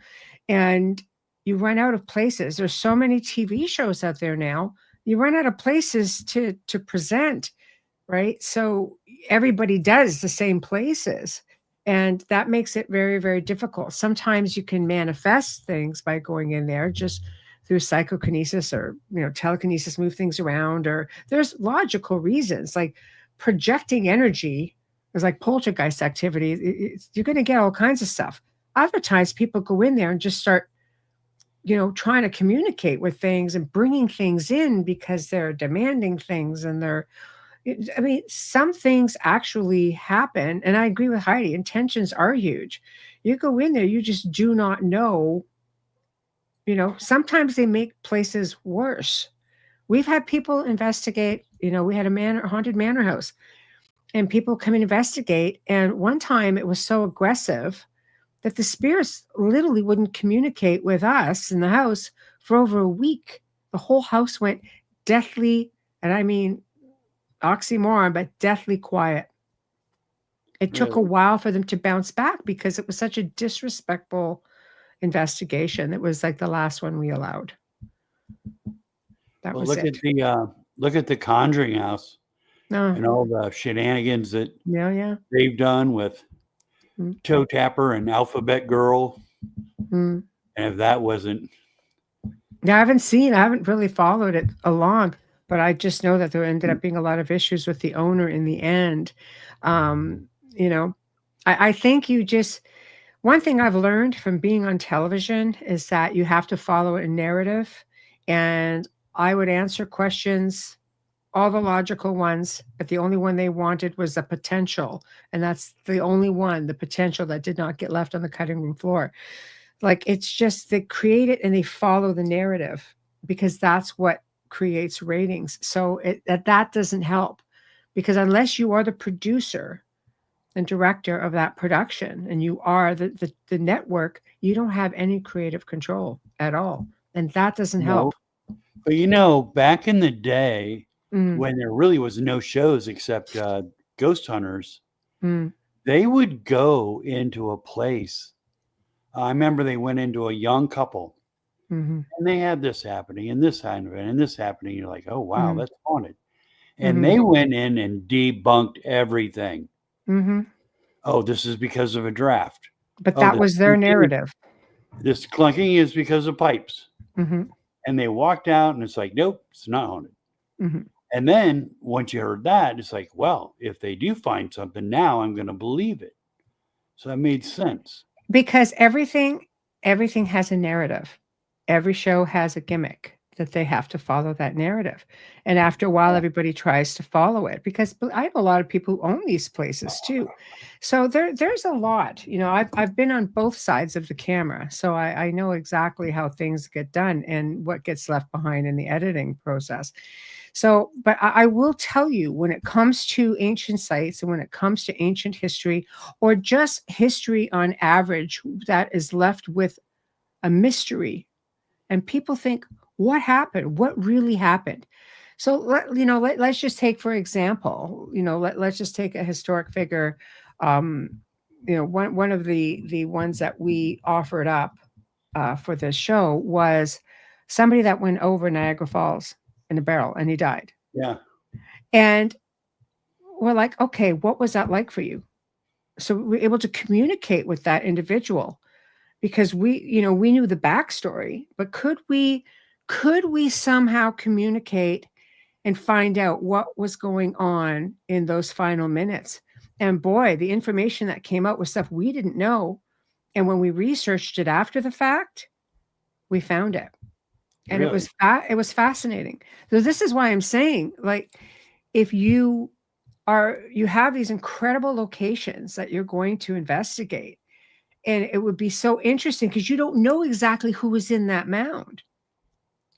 and you run out of places. There's so many TV shows out there now. You run out of places to present, right? So everybody does the same places. And that makes it very, very difficult. Sometimes you can manifest things by going in there just through psychokinesis or telekinesis, move things around, or there's logical reasons like projecting energy is like poltergeist activity. You're going to get all kinds of stuff. Other times people go in there and just start trying to communicate with things and bringing things in because they're demanding things and I mean, some things actually happen, and I agree with Heidi. Intentions are huge. You go in there, you just do not know. Sometimes they make places worse. We've had people investigate. We had a haunted manor house, and people come and investigate. And one time, it was so aggressive that the spirits literally wouldn't communicate with us in the house for over a week. The whole house went deathly, and I mean oxymoron, but deathly quiet. It took a Really. while for them to bounce back because it was such a disrespectful investigation. It was like the last one we allowed. That Well, was it. look at the Conjuring House No, and all the shenanigans that yeah, yeah. they've done with Mm, Toe Tapper and Alphabet Girl. mm. And if that wasn't, Yeah, I haven't really followed it along, but I just know that there ended up being a lot of issues with the owner in the end. Um, you know, I think one thing I've learned from being on television is that you have to follow a narrative, and I would answer questions, all the logical ones, but the only one they wanted was the potential, and that's the only one, the potential that did not get left on the cutting room floor. Like it's just they create it and they follow the narrative because that's what creates ratings. So that doesn't help because unless you are the producer and director of that production and you are the network, you don't have any creative control at all. And that doesn't no. help. But you know, back in the day Mm, when there really was no shows except Ghost Hunters, mm, they would go into a place. I remember they went into a young couple mhm, and they had this happening and this happening and this happening. You're like, oh, wow, mhm, that's haunted. And mhm, they went in and debunked everything. mhm. Oh, this is because of a draft. But Oh, that was their narrative. this clunking is because of pipes. Mhm, And they walked out and it's like, nope, it's not haunted. mhm. And then once you heard that, it's like, well, if they do find something now, I'm going to believe it. So that made sense. Because everything has a narrative. Every show has a gimmick that they have to follow that narrative. And after a while, Yeah. everybody tries to follow it because I have a lot of people who own these places too. So there's a lot. I've been on both sides of the camera, so I know exactly how things get done and what gets left behind in the editing process. So, but I will tell you when it comes to ancient sites and when it comes to ancient history or just history on average that is left with a mystery, And people think, what happened? What really happened? So let's just take, for example, let's just take a historic figure. One of the ones that we offered up for this show was somebody that went over Niagara Falls in a barrel and he died. Yeah. And we're like, okay, what was that like for you? So we're able to communicate with that individual because we knew the backstory, but could we somehow communicate and find out what was going on in those final minutes? And boy, the information that came out was stuff we didn't know. And when we researched it after the fact, we found it. And Really? it was fascinating. So this is why I'm saying, like, if you have these incredible locations that you're going to investigate, and it would be so interesting because you don't know exactly who was in that mound.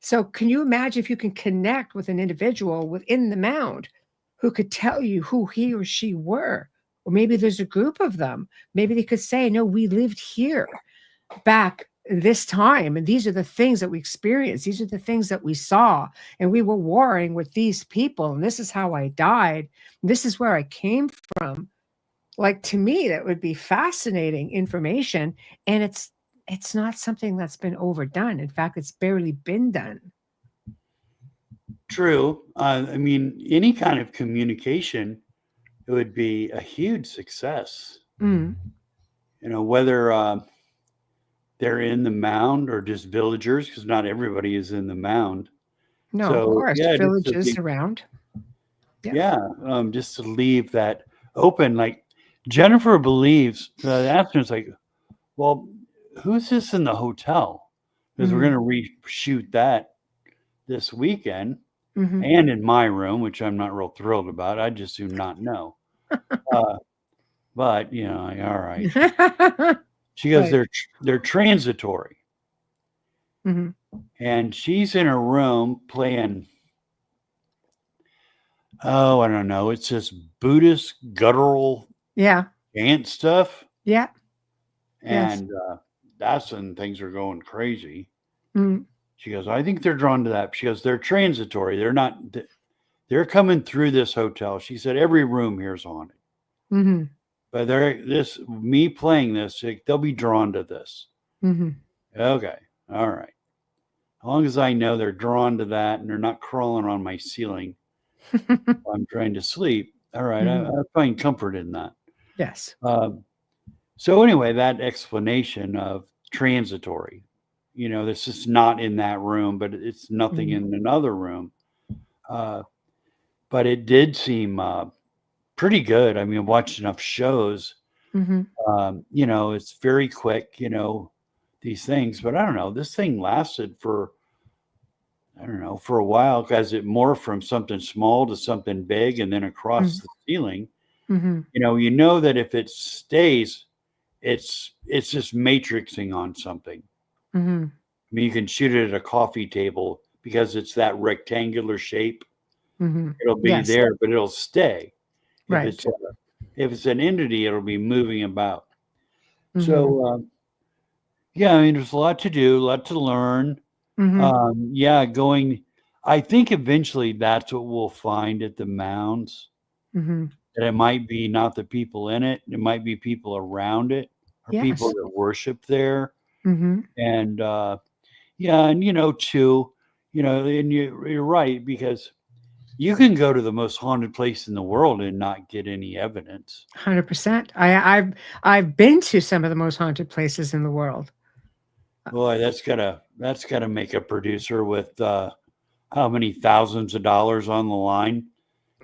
So can you imagine if you can connect with an individual within the mound who could tell you who he or she were? Or maybe there's a group of them. Maybe they could say, no, we lived here back this time, and these are the things that we experienced. These are the things that we saw, and we were warring with these people, and this is how I died. This is where I came from. Like, to me, that would be fascinating information, and it's not something that's been overdone. In fact, it's barely been done. True. I mean, any kind of communication, it would be a huge success. Whether they're in the mound or just villagers, because not everybody is in the mound. No, So, of course, yeah, villages around. Just to leave that open. Like Jennifer believes, the afternoon's like, well, who's this in the hotel? Because we're going to reshoot that this weekend, and in my room, which I'm not real thrilled about. I just do not know. But all right. She goes, Right. they're transitory. And she's in her room playing, I don't know. It's just Buddhist guttural chant stuff. Yeah. And that's when things are going crazy. She goes, I think they're drawn to that. She goes, they're transitory. They're coming through this hotel. She said, every room here's haunted. But me playing this, they'll be drawn to this. Okay. All right. As long as I know they're drawn to that and they're not crawling on my ceiling while I'm trying to sleep. All right. I find comfort in that. Yes. So anyway, that explanation of transitory, this is not in that room, but it's nothing in another room. But it did seem pretty good. I mean, I've watched enough shows. It's very quick, these things. But I don't know. This thing lasted for a while because it morphed from something small to something big and then across the ceiling. That if it stays, it's just matrixing on something. I mean, you can shoot it at a coffee table because it's that rectangular shape. It'll be there, but it'll stay. Right. If it's an entity, it'll be moving about. So, I mean, there's a lot to do, a lot to learn. I think eventually that's what we'll find at the mounds. That it might be not the people in it. It might be people around it or people that worship there. And, and you're right, because you can go to the most haunted place in the world and not get any evidence. 100%. I've been to some of the most haunted places in the world. Boy, that's gotta make a producer with how many thousands of dollars on the line.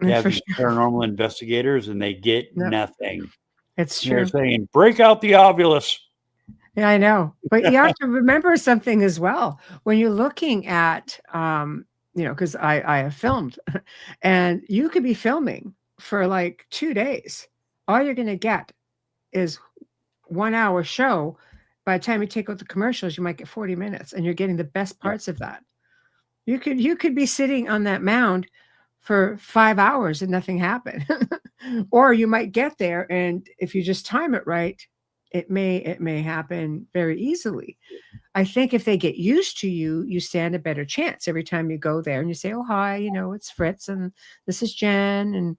They have these paranormal investigators and they get nothing. It's true. They're saying, break out the ovulus. Yeah, I know. But you have to remember something as well. When you're looking at, because I have filmed, and you could be filming for like 2 days. All you're going to get is 1 hour show. By the time you take out the commercials, you might get 40 minutes, and you're getting the best parts of that. You could be sitting on that mound for 5 hours and nothing happened. Or you might get there, and if you just time it right, it may happen very easily. I think if they get used to you, you stand a better chance every time you go there and you say, "Oh, hi, it's Fritz and this is Jen, and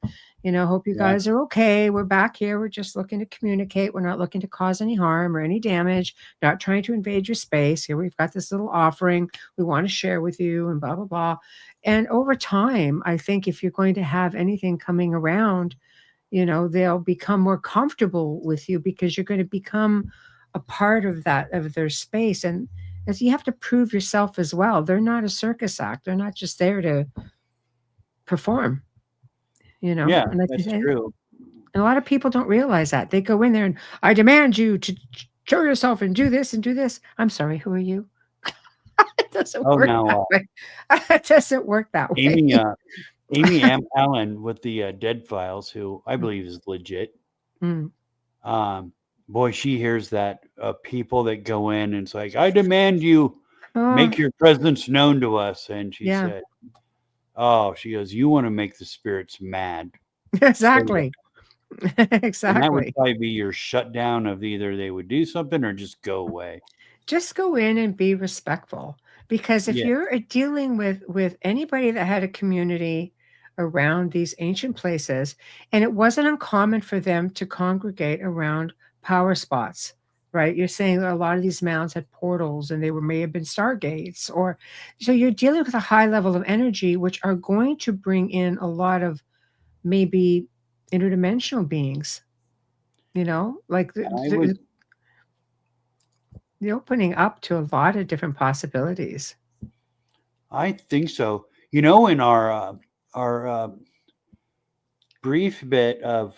hope you Yeah. guys are okay. We're back here. We're just looking to communicate. We're not looking to cause any harm or any damage, not trying to invade your space. Here we've got this little offering we want to share with you," and blah blah blah. And over time, I think if you're going to have anything coming around, they'll become more comfortable with you because you're going to become a part of their space. And as you have to prove yourself as well, they're not a circus act. They're not just there to perform, Yeah, and that's true. a lot of people don't realize that. They go in there and, "I demand you to show yourself and do this and do this." I'm sorry, who are you? It doesn't Oh, work that now way. It doesn't work that way. Amy Allen with the Dead Files, who I believe is legit. Mm. Boy, she hears that people that go in and it's like, "I demand you Oh, make your presence known to us." And she yeah, said, "Oh," she goes, "you want to make the spirits mad." exactly. And that would Exactly. probably be your shutdown of either they would do something or just go away. Just go in and be respectful, because if Yeah. you're dealing with anybody that had a community around these ancient places, and it wasn't uncommon for them to congregate around power spots, right? You're saying that a lot of these mounds had portals and they may have been stargates, or so you're dealing with a high level of energy, which are going to bring in a lot of maybe interdimensional beings, like I would, the opening up to a lot of different possibilities. I think so. In our brief bit of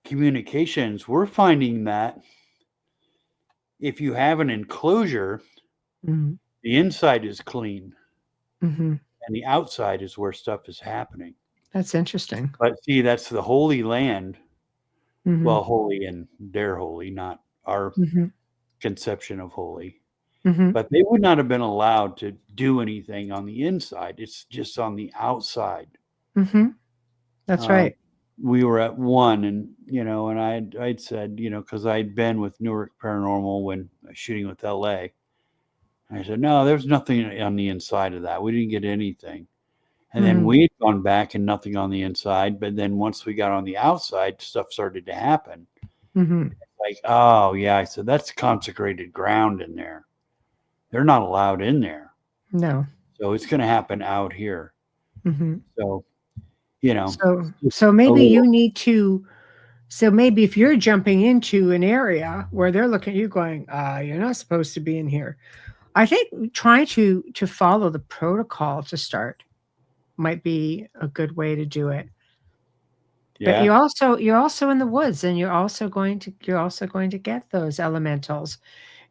communications, we're finding that if you have an enclosure, Mhm. the inside is clean Mhm. and the outside is where stuff is happening. That's interesting. But see, that's the Holy Land. Mhm. Well, holy and they're holy, not our Mhm. conception of holy. Mhm. But they would not have been allowed to do anything on the inside. It's just on the outside. Mhm. That's Um, right. we were at one, and I'd said, because I'd been with Newark Paranormal when shooting with LA. I said, no, there's nothing on the inside of that. We didn't get anything. And then Mhm. we'd gone back and nothing on the inside. But then once we got on the outside, stuff started to happen. Mhm. Like, oh, yeah. I said, that's consecrated ground in there. They're not allowed in there. No. So it's going to happen out here. Mhm. So, So just so a maybe you little, need to so maybe if you're jumping into an area where they're looking at you going, you're not supposed to be in here." I think trying to follow the protocol to start might be a good way to do it. But yeah. you're also in the woods, and you're also going to get those elementals,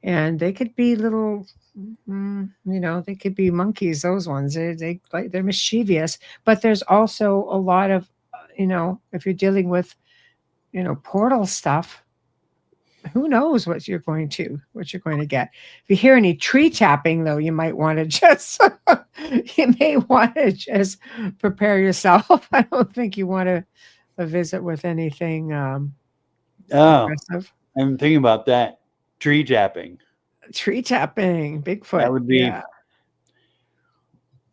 and they could be little, they could be monkeys. Those ones, they're mischievous, but there's also a lot of, if you're dealing with, portal stuff, who knows what you're going to get. If you hear any tree tapping, though, you might want to just you may want to just prepare yourself. I don't think you want to visit with anything Oh, aggressive. I'm thinking about that tree tapping. Tree tapping, That Bigfoot. would be, Yeah.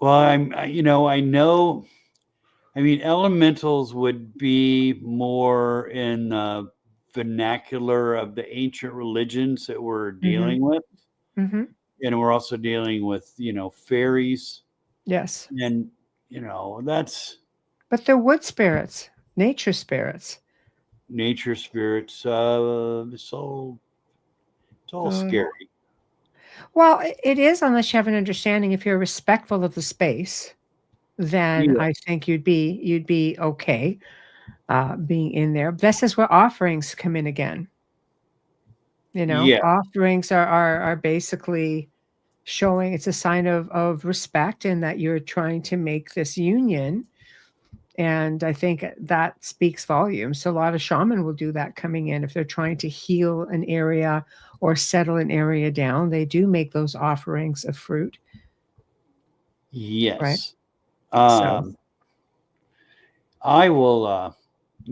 well, I know, elementals would be more in the vernacular of the ancient religions that we're Hmm. dealing with. Hmm. And we're also dealing with, fairies. Yes. And, that's But they're wood spirits, nature spirits. nature spirits. It's all Uh, scary. well, it is, unless you have an understanding. If you're respectful of the space, then Yeah. I think you'd be okay being in there. This is where offerings come in again. Yeah. Offerings are basically showing it's a sign of respect, and that you're trying to make this union. And I think that speaks volumes. So a lot of shaman will do that coming in if they're trying to heal an area or settle an area down. They do make those offerings of fruit, right? Yes. So I will,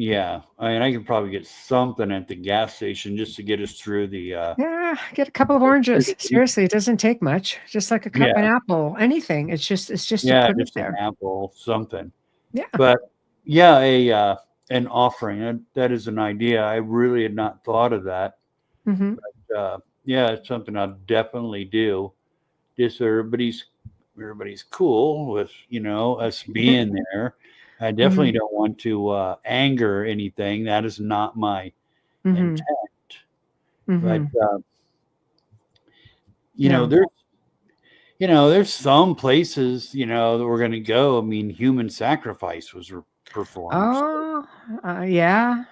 Yeah, I mean, I could probably get something at the gas station just to get us through the. Yeah, get a couple of oranges. Seriously, it doesn't take much. Just like an Yeah, apple, anything. It's just to yeah, put it just an there. apple, something. Yeah. But yeah, an offering. That is an idea. I really had not thought of that. Hmm. Yeah, it's something I'll definitely do. Just so everybody's cool with us being there. I definitely don't want to anger anything. That is not my intent. But there's some places that we're going to go. I mean, human sacrifice was performed. Oh, yeah.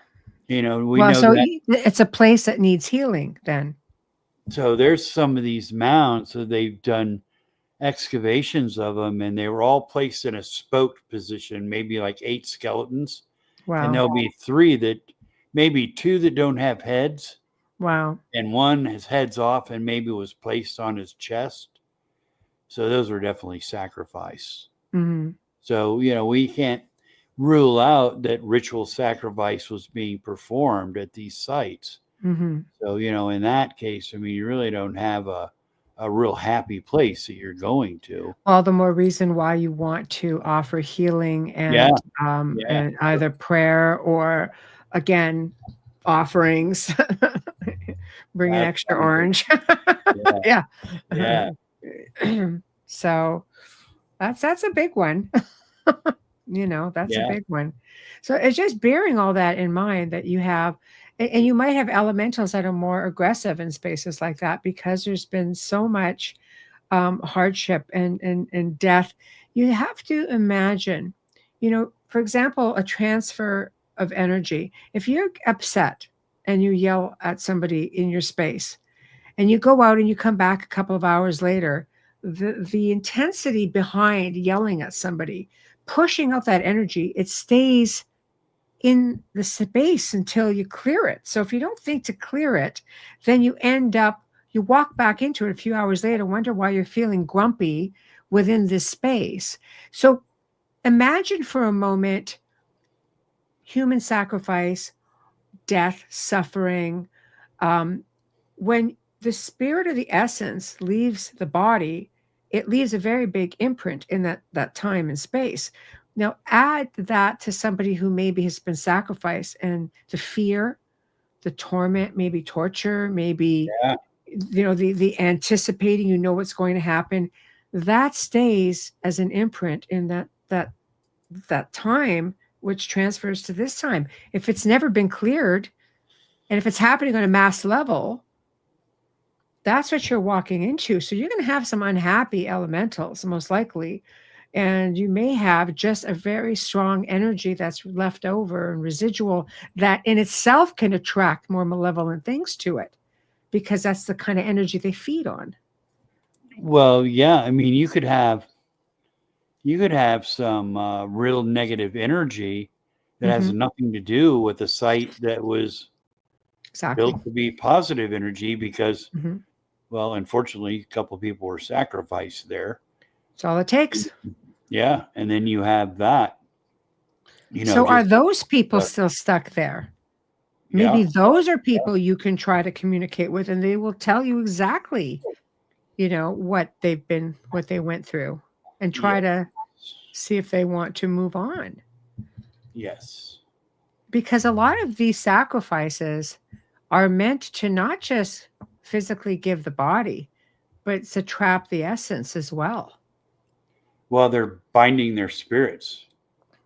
We Well, know so that. it's a place that needs healing then. So there's some of these mounds that they've done excavations of them, and they were all placed in a spoked position, maybe like 8 skeletons. Wow. And there'll be 2 that don't have heads. Wow. And one has heads off and maybe was placed on his chest. So those were definitely sacrifice. Mm-hmm. So, we can't rule out that ritual sacrifice was being performed at these sites. Mm-hmm. So, in that case, I mean, you really don't have a real happy place that you're going to. All the more reason why you want to offer healing and and either prayer or, again, offerings. Bring an extra orange. Yeah. So that's a big one. That's a big one. So it's just bearing all that in mind, that you have, and you might have elementals that are more aggressive in spaces like that because there's been so much hardship and death. You have to imagine, for example, a transfer of energy. If you're upset and you yell at somebody in your space and you go out and you come back a couple of hours later, the intensity behind yelling at somebody, pushing out that energy, it stays in the space until you clear it. So if you don't think to clear it, then you walk back into it a few hours later, wonder why you're feeling grumpy within this space. So imagine for a moment human sacrifice, death, suffering. When the spirit of the essence leaves the body, it leaves a very big imprint in that time and space. Now add that to somebody who maybe has been sacrificed, and the fear, the torment, maybe torture, maybe the anticipating, what's going to happen, that stays as an imprint in that time, which transfers to this time. If it's never been cleared, and if it's happening on a mass level, that's what you're walking into. So you're going to have some unhappy elementals, most likely. And you may have just a very strong energy that's left over and residual that in itself can attract more malevolent things to it, because that's the kind of energy they feed on. Well, yeah. I mean, you could have some real negative energy that has nothing to do with the site that was built to be positive energy, because, well, unfortunately, a couple of people were sacrificed there. That's all it takes. Yeah. And then you have that. So are those people still stuck there? Maybe those are people you can try to communicate with, and they will tell you exactly, what they went through, and try to see if they want to move on. Yes. Because a lot of these sacrifices are meant to not just physically give the body, but to trap the essence as well. Well, they're binding their spirits.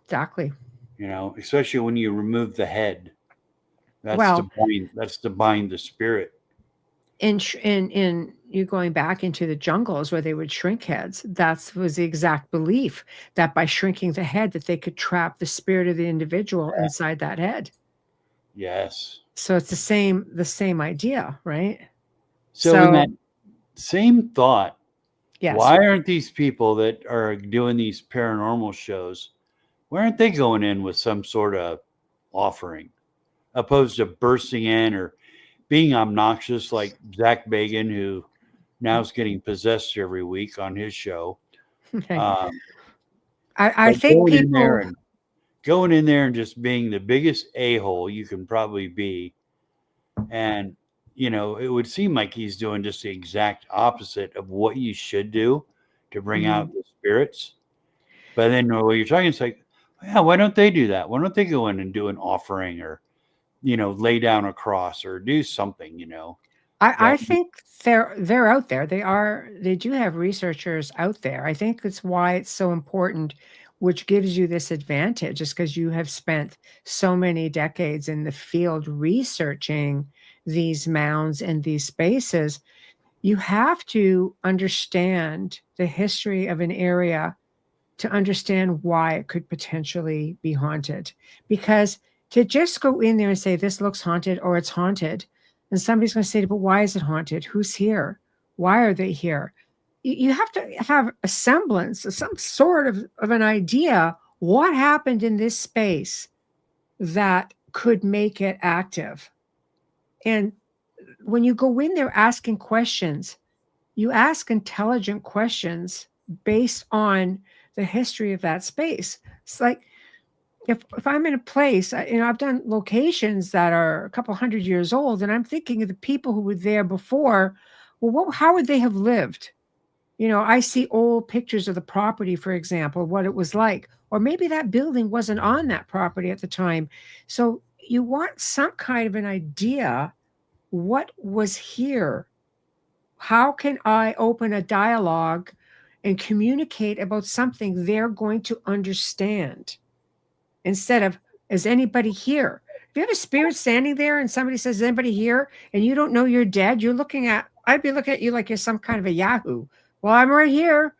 Exactly. Especially when you remove the head. That's to bind the spirit. In you going back into the jungles where they would shrink heads, that was the exact belief, that by shrinking the head that they could trap the spirit of the individual inside that head. Yes. So it's the same idea, right? So in that same thought, yes. Why aren't these people that are doing these paranormal shows, why aren't they going in with some sort of offering, opposed to bursting in or being obnoxious like Zach Bagan, who now is getting possessed every week on his show? I think people, going in there and just being the biggest a-hole you can probably be. And, it would seem like he's doing just the exact opposite of what you should do to bring out the spirits. But then when you're talking, it's like, yeah, why don't they do that? Why don't they go in and do an offering or, lay down a cross or do something, I think they're out there. They do have researchers out there. I think that's why it's so important, which gives you this advantage, just because you have spent so many decades in the field researching these mounds and these spaces. You have to understand the history of an area to understand why it could potentially be haunted. Because to just go in there and say, this looks haunted or it's haunted, and somebody's going to say, but why is it haunted? Who's here? Why are they here? You have to have a semblance, some sort of an idea what happened in this space that could make it active. And when you go in there asking questions, you ask intelligent questions based on the history of that space. It's like if I'm in a place, I've done locations that are a couple hundred years old, and I'm thinking of the people who were there before. Well, how would they have lived? I see old pictures of the property, for example, what it was like, or maybe that building wasn't on that property at the time. So you want some kind of an idea what was here. How can I open a dialogue and communicate about something they're going to understand instead of, is anybody here? If you have a spirit standing there and somebody says, is anybody here? And you don't know you're dead, I'd be looking at you like you're some kind of a Yahoo. Well, I'm right here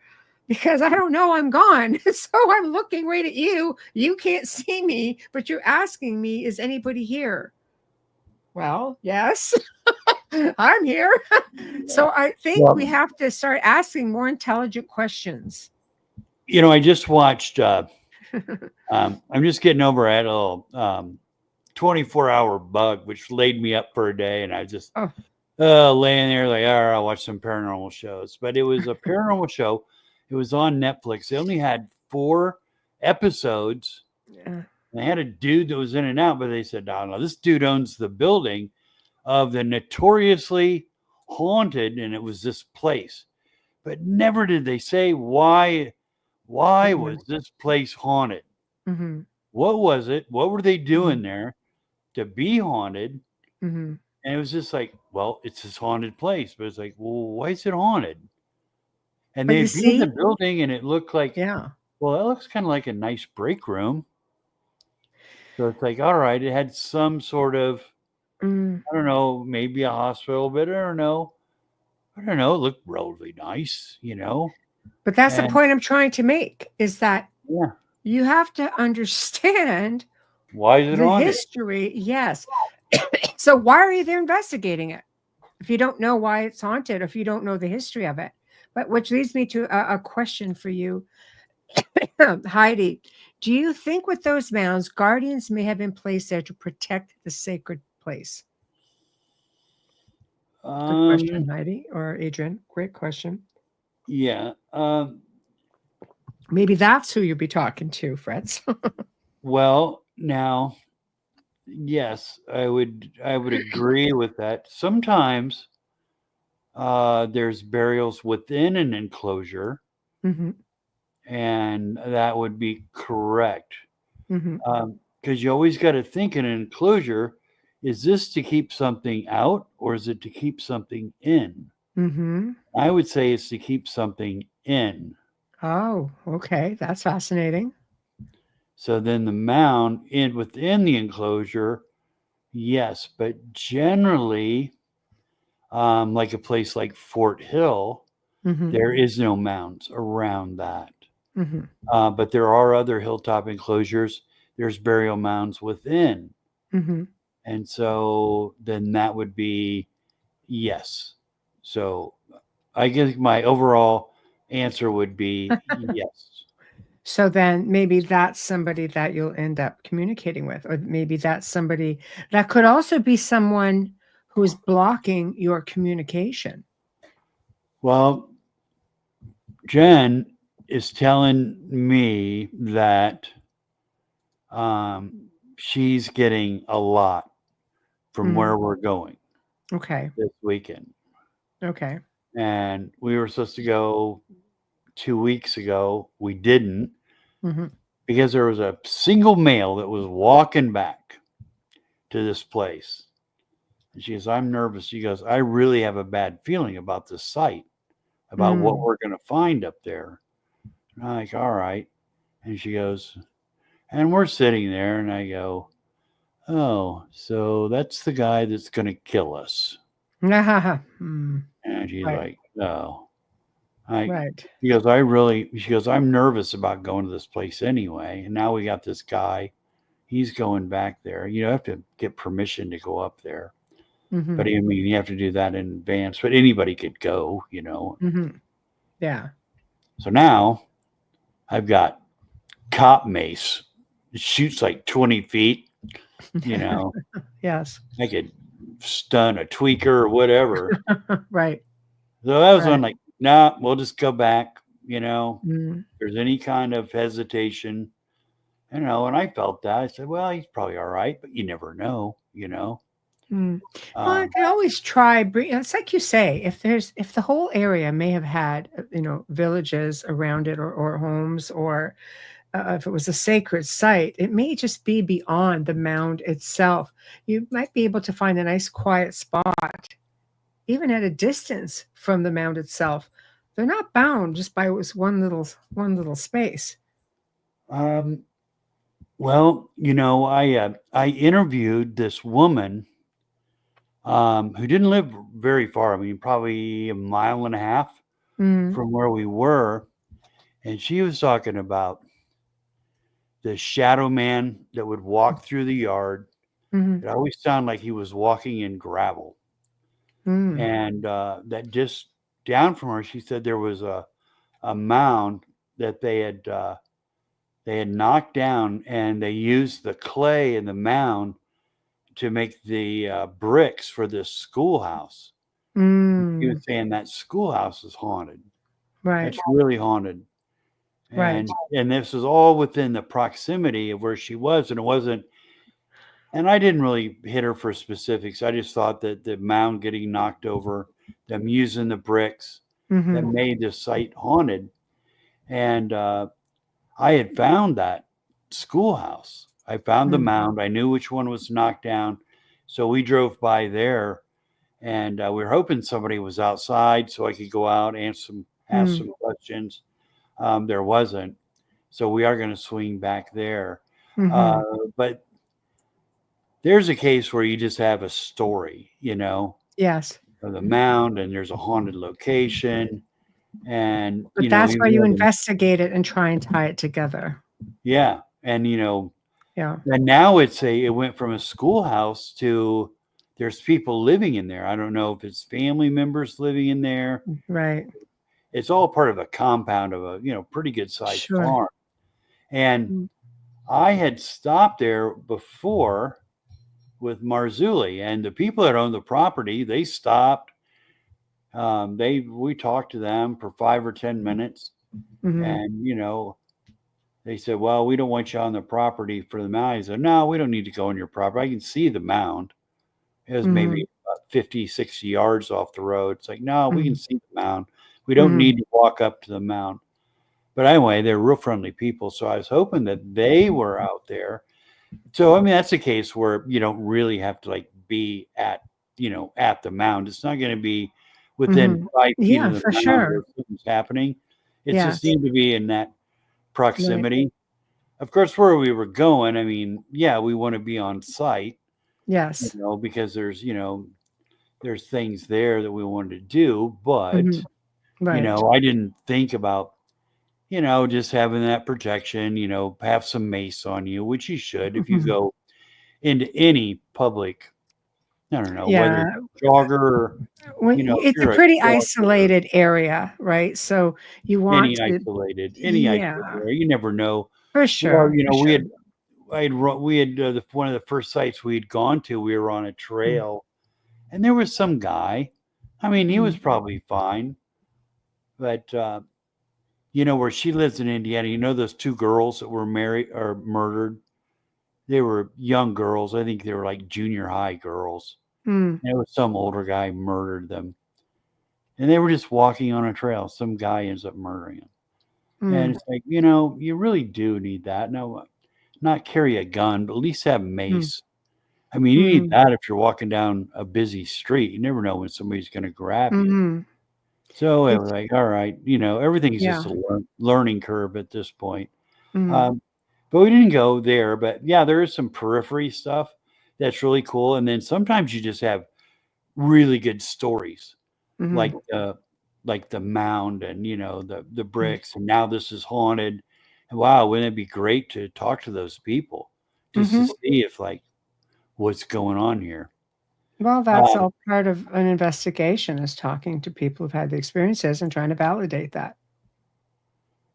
because I don't know I'm gone. So I'm looking right at you. You can't see me, but you're asking me, is anybody here? Well, yes. I'm here. So I think we have to start asking more intelligent questions. I just watched, I'm just getting over a little 24-hour bug, which laid me up for a day. And I just laying there like, all right, I'll watch some paranormal shows. But it was a paranormal show. It was on Netflix. They only had 4 episodes. Yeah. They had a dude that was in and out, but they said, no, this dude owns the building of the notoriously haunted, and it was this place. But never did they say why was this place haunted? Mm-hmm. What was it? What were they doing there to be haunted? Mm-hmm. And it was just like, well, it's this haunted place. But it's like, well, why is it haunted? And they'd be in the building, and it looked like, well, that looks kind of like a nice break room. So it's like, all right, it had some sort of, I don't know, maybe a hospital, but I don't know. It looked relatively nice, But that's the point I'm trying to make, is that you have to understand why is it the haunted? History. Yes. So why are you there investigating it if you don't know why it's haunted, or if you don't know the history of it? But which leads me to a question for you, Heidi. Do you think with those mounds, guardians may have been placed there to protect the sacred place? Good question, Heidi or Adrian. Great question. Yeah. Maybe that's who you'll be talking to, Fritz. Well, now, yes, I would agree with that. Sometimes there's burials within an enclosure, and that would be correct. Because you always got to think in an enclosure, is this to keep something out or is it to keep something in? I would say it's to keep something in. Oh, okay. That's fascinating. So then the mound within the enclosure, yes, but generally, like a place like Fort Hill, there is no mounds around that. But there are other hilltop enclosures. There's burial mounds within. And so then that would be yes. So I guess my overall answer would be yes. So then maybe that's somebody that you'll end up communicating with, or maybe that's somebody that could also be someone who's blocking your communication. Well, Jen is telling me that she's getting a lot from where we're going Okay. this weekend. Okay. And we were supposed to go 2 weeks ago. We didn't Mm-hmm. because there was a single male that was walking back to this place. And she goes, I'm nervous. She goes, I really have a bad feeling about this site, about what we're going to find up there. And I'm like, all right. And she goes, and we're sitting there, and I go, oh, so that's the guy that's going to kill us. Mm. And she's Right. like, oh. Right. She goes, I'm nervous about going to this place anyway. And now we got this guy. He's going back there. You have to get permission to go up there. Mm-hmm. But I mean, you have to do that in advance. But anybody could go, Mm-hmm. Yeah. So now I've got cop mace. It shoots like 20 feet. Yes. I could stun a tweaker or whatever. Right. So that was Right. one like, nah, we'll just go back. Mm. If there's any kind of hesitation, and I felt that. I said, well, he's probably all right, but you never know, Mm. Well, I can always try. It's like you say, if the whole area may have had, villages around it or homes, or if it was a sacred site, it may just be beyond the mound itself. You might be able to find a nice quiet spot, even at a distance from the mound itself. They're not bound just by one little space. Well, I interviewed this woman who didn't live very far. I mean, probably a mile and a half from where we were. And she was talking about the shadow man that would walk through the yard. Mm-hmm. It always sounded like he was walking in gravel. And that just down from her, she said there was a mound that they had knocked down, and they used the clay in the mound to make the bricks for this schoolhouse. He was saying that schoolhouse is haunted. Right. It's really haunted. Right. And this was all within the proximity of where she was, and it wasn't. And I didn't really hit her for specifics. I just thought that the mound getting knocked over, them using the bricks, that made this site haunted. And I had found that schoolhouse. I found the mound. I knew which one was knocked down. So we drove by there, and we were hoping somebody was outside so I could go out and ask some questions. There wasn't. So we are going to swing back there. But there's a case where you just have a story, Yes. of the mound, and there's a haunted location. And, But that's why you investigate it and try and tie it together. Yeah. And, yeah. And now it went from a schoolhouse to there's people living in there. I don't know if it's family members living in there. Right. It's all part of a compound of a, pretty good sized farm. And I had stopped there before with Marzulli, and the people that own the property, they stopped. We talked to them for 5 or 10 minutes. And, they said, well, we don't want you on the property for the mound. I said, no, we don't need to go on your property. I can see the mound. It was maybe about 50, 60 yards off the road. It's like, no, we can see the mound. We don't need to walk up to the mound. But anyway, they're real friendly people. So I was hoping that they were out there. So, I mean, that's a case where you don't really have to be at the mound. It's not going to be within 5 feet of the mound where something's happening. It just needs to be in that proximity. Right. Of course, where we were going, I mean, yeah, we want to be on site. Yes. Because there's things there that we wanted to do, but I didn't think about just having that protection, have some mace on you, which you should if you go into any public, I don't know, whether it's a jogger or, it's a pretty isolated area, right? So you want any isolated area. You never know. For sure. We had one of the first sites we had gone to, we were on a trail and there was some guy. I mean, he was probably fine, but where she lives in Indiana, those 2 girls that were married or murdered they were young girls. I think they were like junior high girls. Mm, And it was some older guy murdered them. And they were just walking on a trail. Some guy ends up murdering them. And mm, it's like, you really do need that. No, not carry a gun, but at least have mm, mace. I mean, you need mm, that if you're walking down a busy street. You never know when somebody's going to grab you. mm. So it was It's, like, all right, everything's just yeah. a learning curve at this point. Mm, Um, but we didn't go there. But yeah, there is some periphery stuff that's really cool. And then sometimes you just have really good stories, like mm, the mound and the mm, bricks. And now this is haunted. And wow, wouldn't it be great to talk to those people just to mm-hmm. see if what's going on here? Well, that's Um, all part of an investigation, is talking to people who've had the experiences and trying to validate that.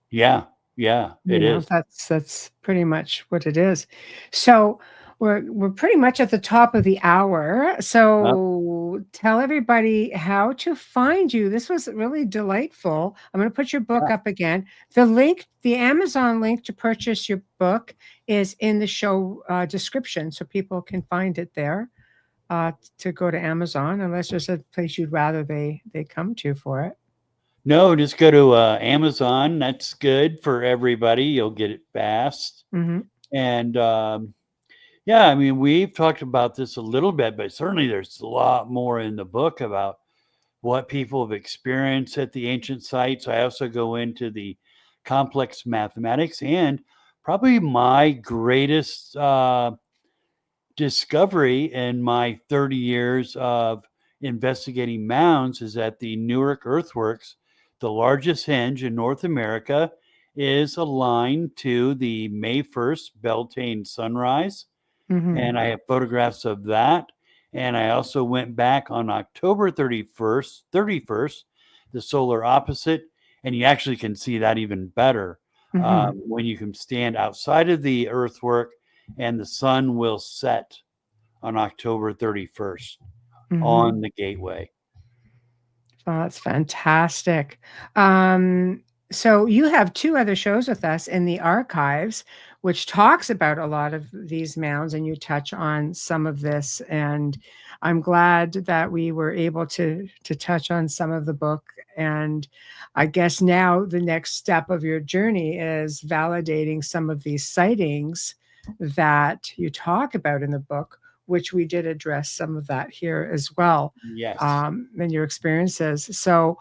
yeah, yeah, it is. That's pretty much what it is. So we're pretty much at the top of the hour. Uh, So tell everybody how to find you. This was really delightful. I'm going to put your book yeah. up again. The link, the Amazon link to purchase your book, is in the show description, so people can find it there. To go to Amazon, unless there's a place you'd rather they come to for it. No, just go to Amazon. That's good for everybody. You'll get it fast. Hmm. And yeah, I mean, we've talked about this a little bit, but certainly there's a lot more in the book about what people have experienced at the ancient sites. I also go into the complex mathematics, and probably my greatest discovery in my 30 years of investigating mounds is that the Newark earthworks, the largest henge in North America, is aligned to the May 1st Beltane sunrise. Hmm. And I have photographs of that. And I also went back on October 31st, the solar opposite. And you actually can see that even better Hmm. when you can stand outside of the earthwork, and the sun will set on October 31st Hmm. on the gateway. Oh, that's fantastic. So you have two other shows with us in the archives, which talks about a lot of these mounds, and you touch on some of this. And I'm glad that we were able to touch on some of the book. And I guess now the next step of your journey is validating some of these sightings that you talk about in the book, which we did address some of that here as well, Yes. and your experiences. So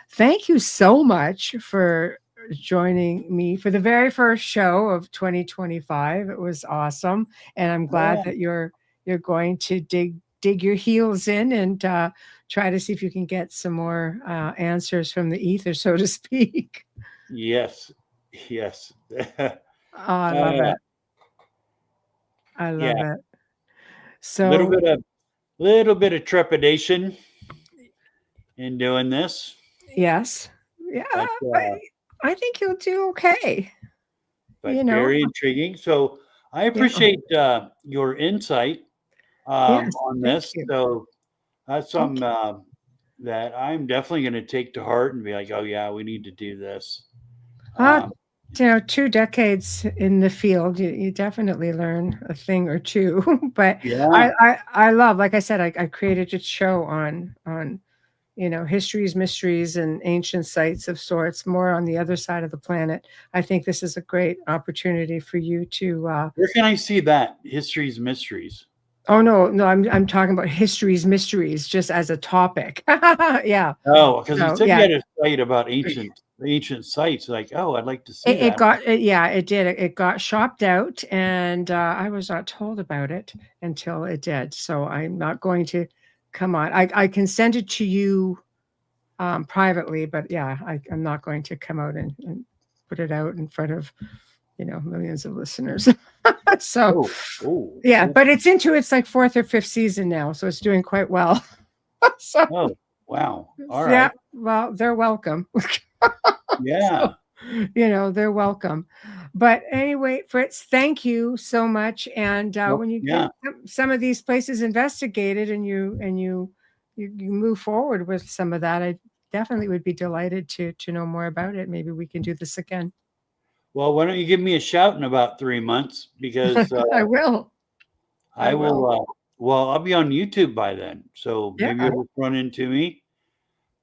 thank you so much for joining me for the very first show of 2025. It was awesome. And I'm glad Yeah. that you're going to dig your heels in and try to see if you can get some more answers from the ether, so to speak. Yes. Yes. Oh, I love it. I love Yeah. it. Little So bit of little bit of trepidation in doing this, yes, yeah, but I think you'll do okay. You know, very intriguing. So I yeah, appreciate your insight yes, on thank this. you. So that's some Okay. that I'm definitely going to take to heart and be like, oh yeah, we need to do this. Uh, Um, 2 decades in the field, you definitely learn a thing or two. But yeah. I love, like I said, I created a show on histories, mysteries, and ancient sites of sorts, more on the other side of the planet. I think this is a great opportunity for you to. Where can I see that? History's Mysteries. Oh no, I'm talking about histories, mysteries, just as a topic. Yeah. Oh, because you So said you yeah, had a site about ancient sites. Like, oh, I'd like to see it that. got yeah, it did. It got shopped out, and I was not told about it until it did. So I'm not going to come on. I can send it to you privately, but yeah, I'm not going to come out and put it out in front of millions of listeners. So Oh, oh, yeah, oh, but it's into its like fourth or fifth season now, so it's doing quite well. So oh, wow. All yeah, right. well, they're welcome. Yeah. They're welcome. But anyway, Fritz, thank you so much. And Well, when you get yeah. some of these places investigated and you move forward with some of that, I definitely would be delighted to know more about it. Maybe we can do this again. Well, why don't you give me a shout in about 3 months? Because I will. I will. Well, I'll be on YouTube by then, so Yeah. maybe you'll run into me.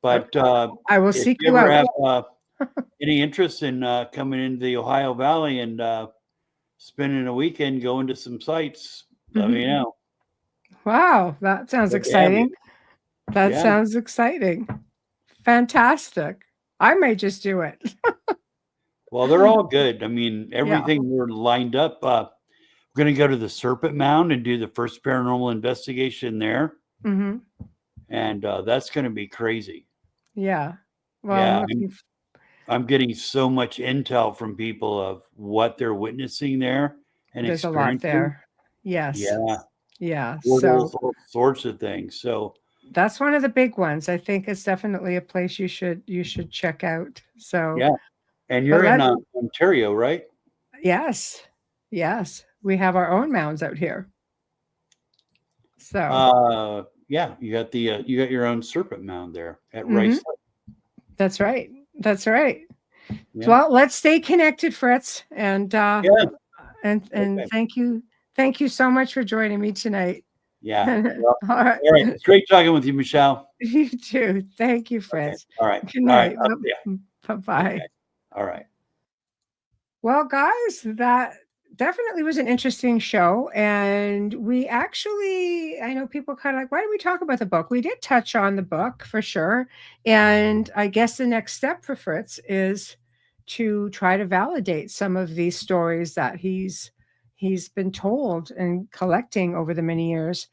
Okay. But I will if seek you you ever out. have any interest in coming into the Ohio Valley and spending a weekend going to some sites, let me know. Wow, that sounds Good to have you. exciting. That Yeah. sounds exciting. Fantastic. I may just do it. Well, they're all good. I mean, everything we're lined up. We're going to go to the Serpent Mound and do the first paranormal investigation there. Hmm. And that's going to be crazy. Yeah. Well, Yeah, I'm getting so much intel from people of what they're witnessing there and there's a lot experiencing. there. Yes. Yeah, Yeah. portals, So all sorts of things. So that's one of the big ones. I think it's definitely a place you should check out. So yeah, and but you're in Ontario, right? yes. Yes. We have our own mounds out here. So Yeah, you got your own Serpent Mound there at Mhm. Rice. That's right. That's right. Yeah. Well, let's stay connected, Fritz. And Yeah. and Okay. thank you. Thank you so much for joining me tonight. Yeah. Well, All right. all right. It's great talking with you, Michelle. You too. Thank you, Okay. Fritz. All right. Good All right. night. Yeah. Bye-bye. Okay. All right. Well, guys, that definitely was an interesting show. And we actually, I know people kind of like, why did we talk about the book? We did touch on the book for sure. And I guess the next step for Fritz is to try to validate some of these stories that he's been told and collecting over the many years.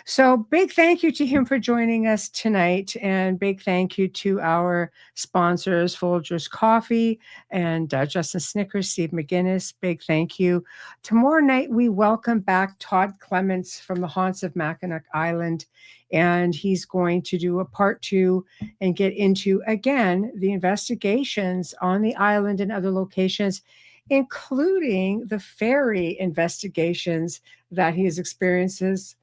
So big thank you to him for joining us tonight, and big thank you to our sponsors, Folgers Coffee and Justin Snickers, Steve McGinnis. Big thank you. Tomorrow night we welcome back Todd Clements from the haunts of Mackinac Island, and he's going to do a part 2 and get into again the investigations on the island and other locations, including the ferry investigations that he has experiences,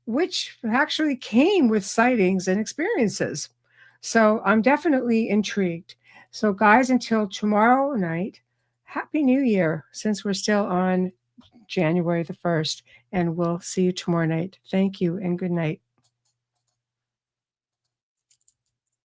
which actually came with sightings and experiences. So I'm definitely intrigued. So guys, until tomorrow night, Happy New Year, since we're still on January the 1st, and we'll see you tomorrow night. Thank you and good night.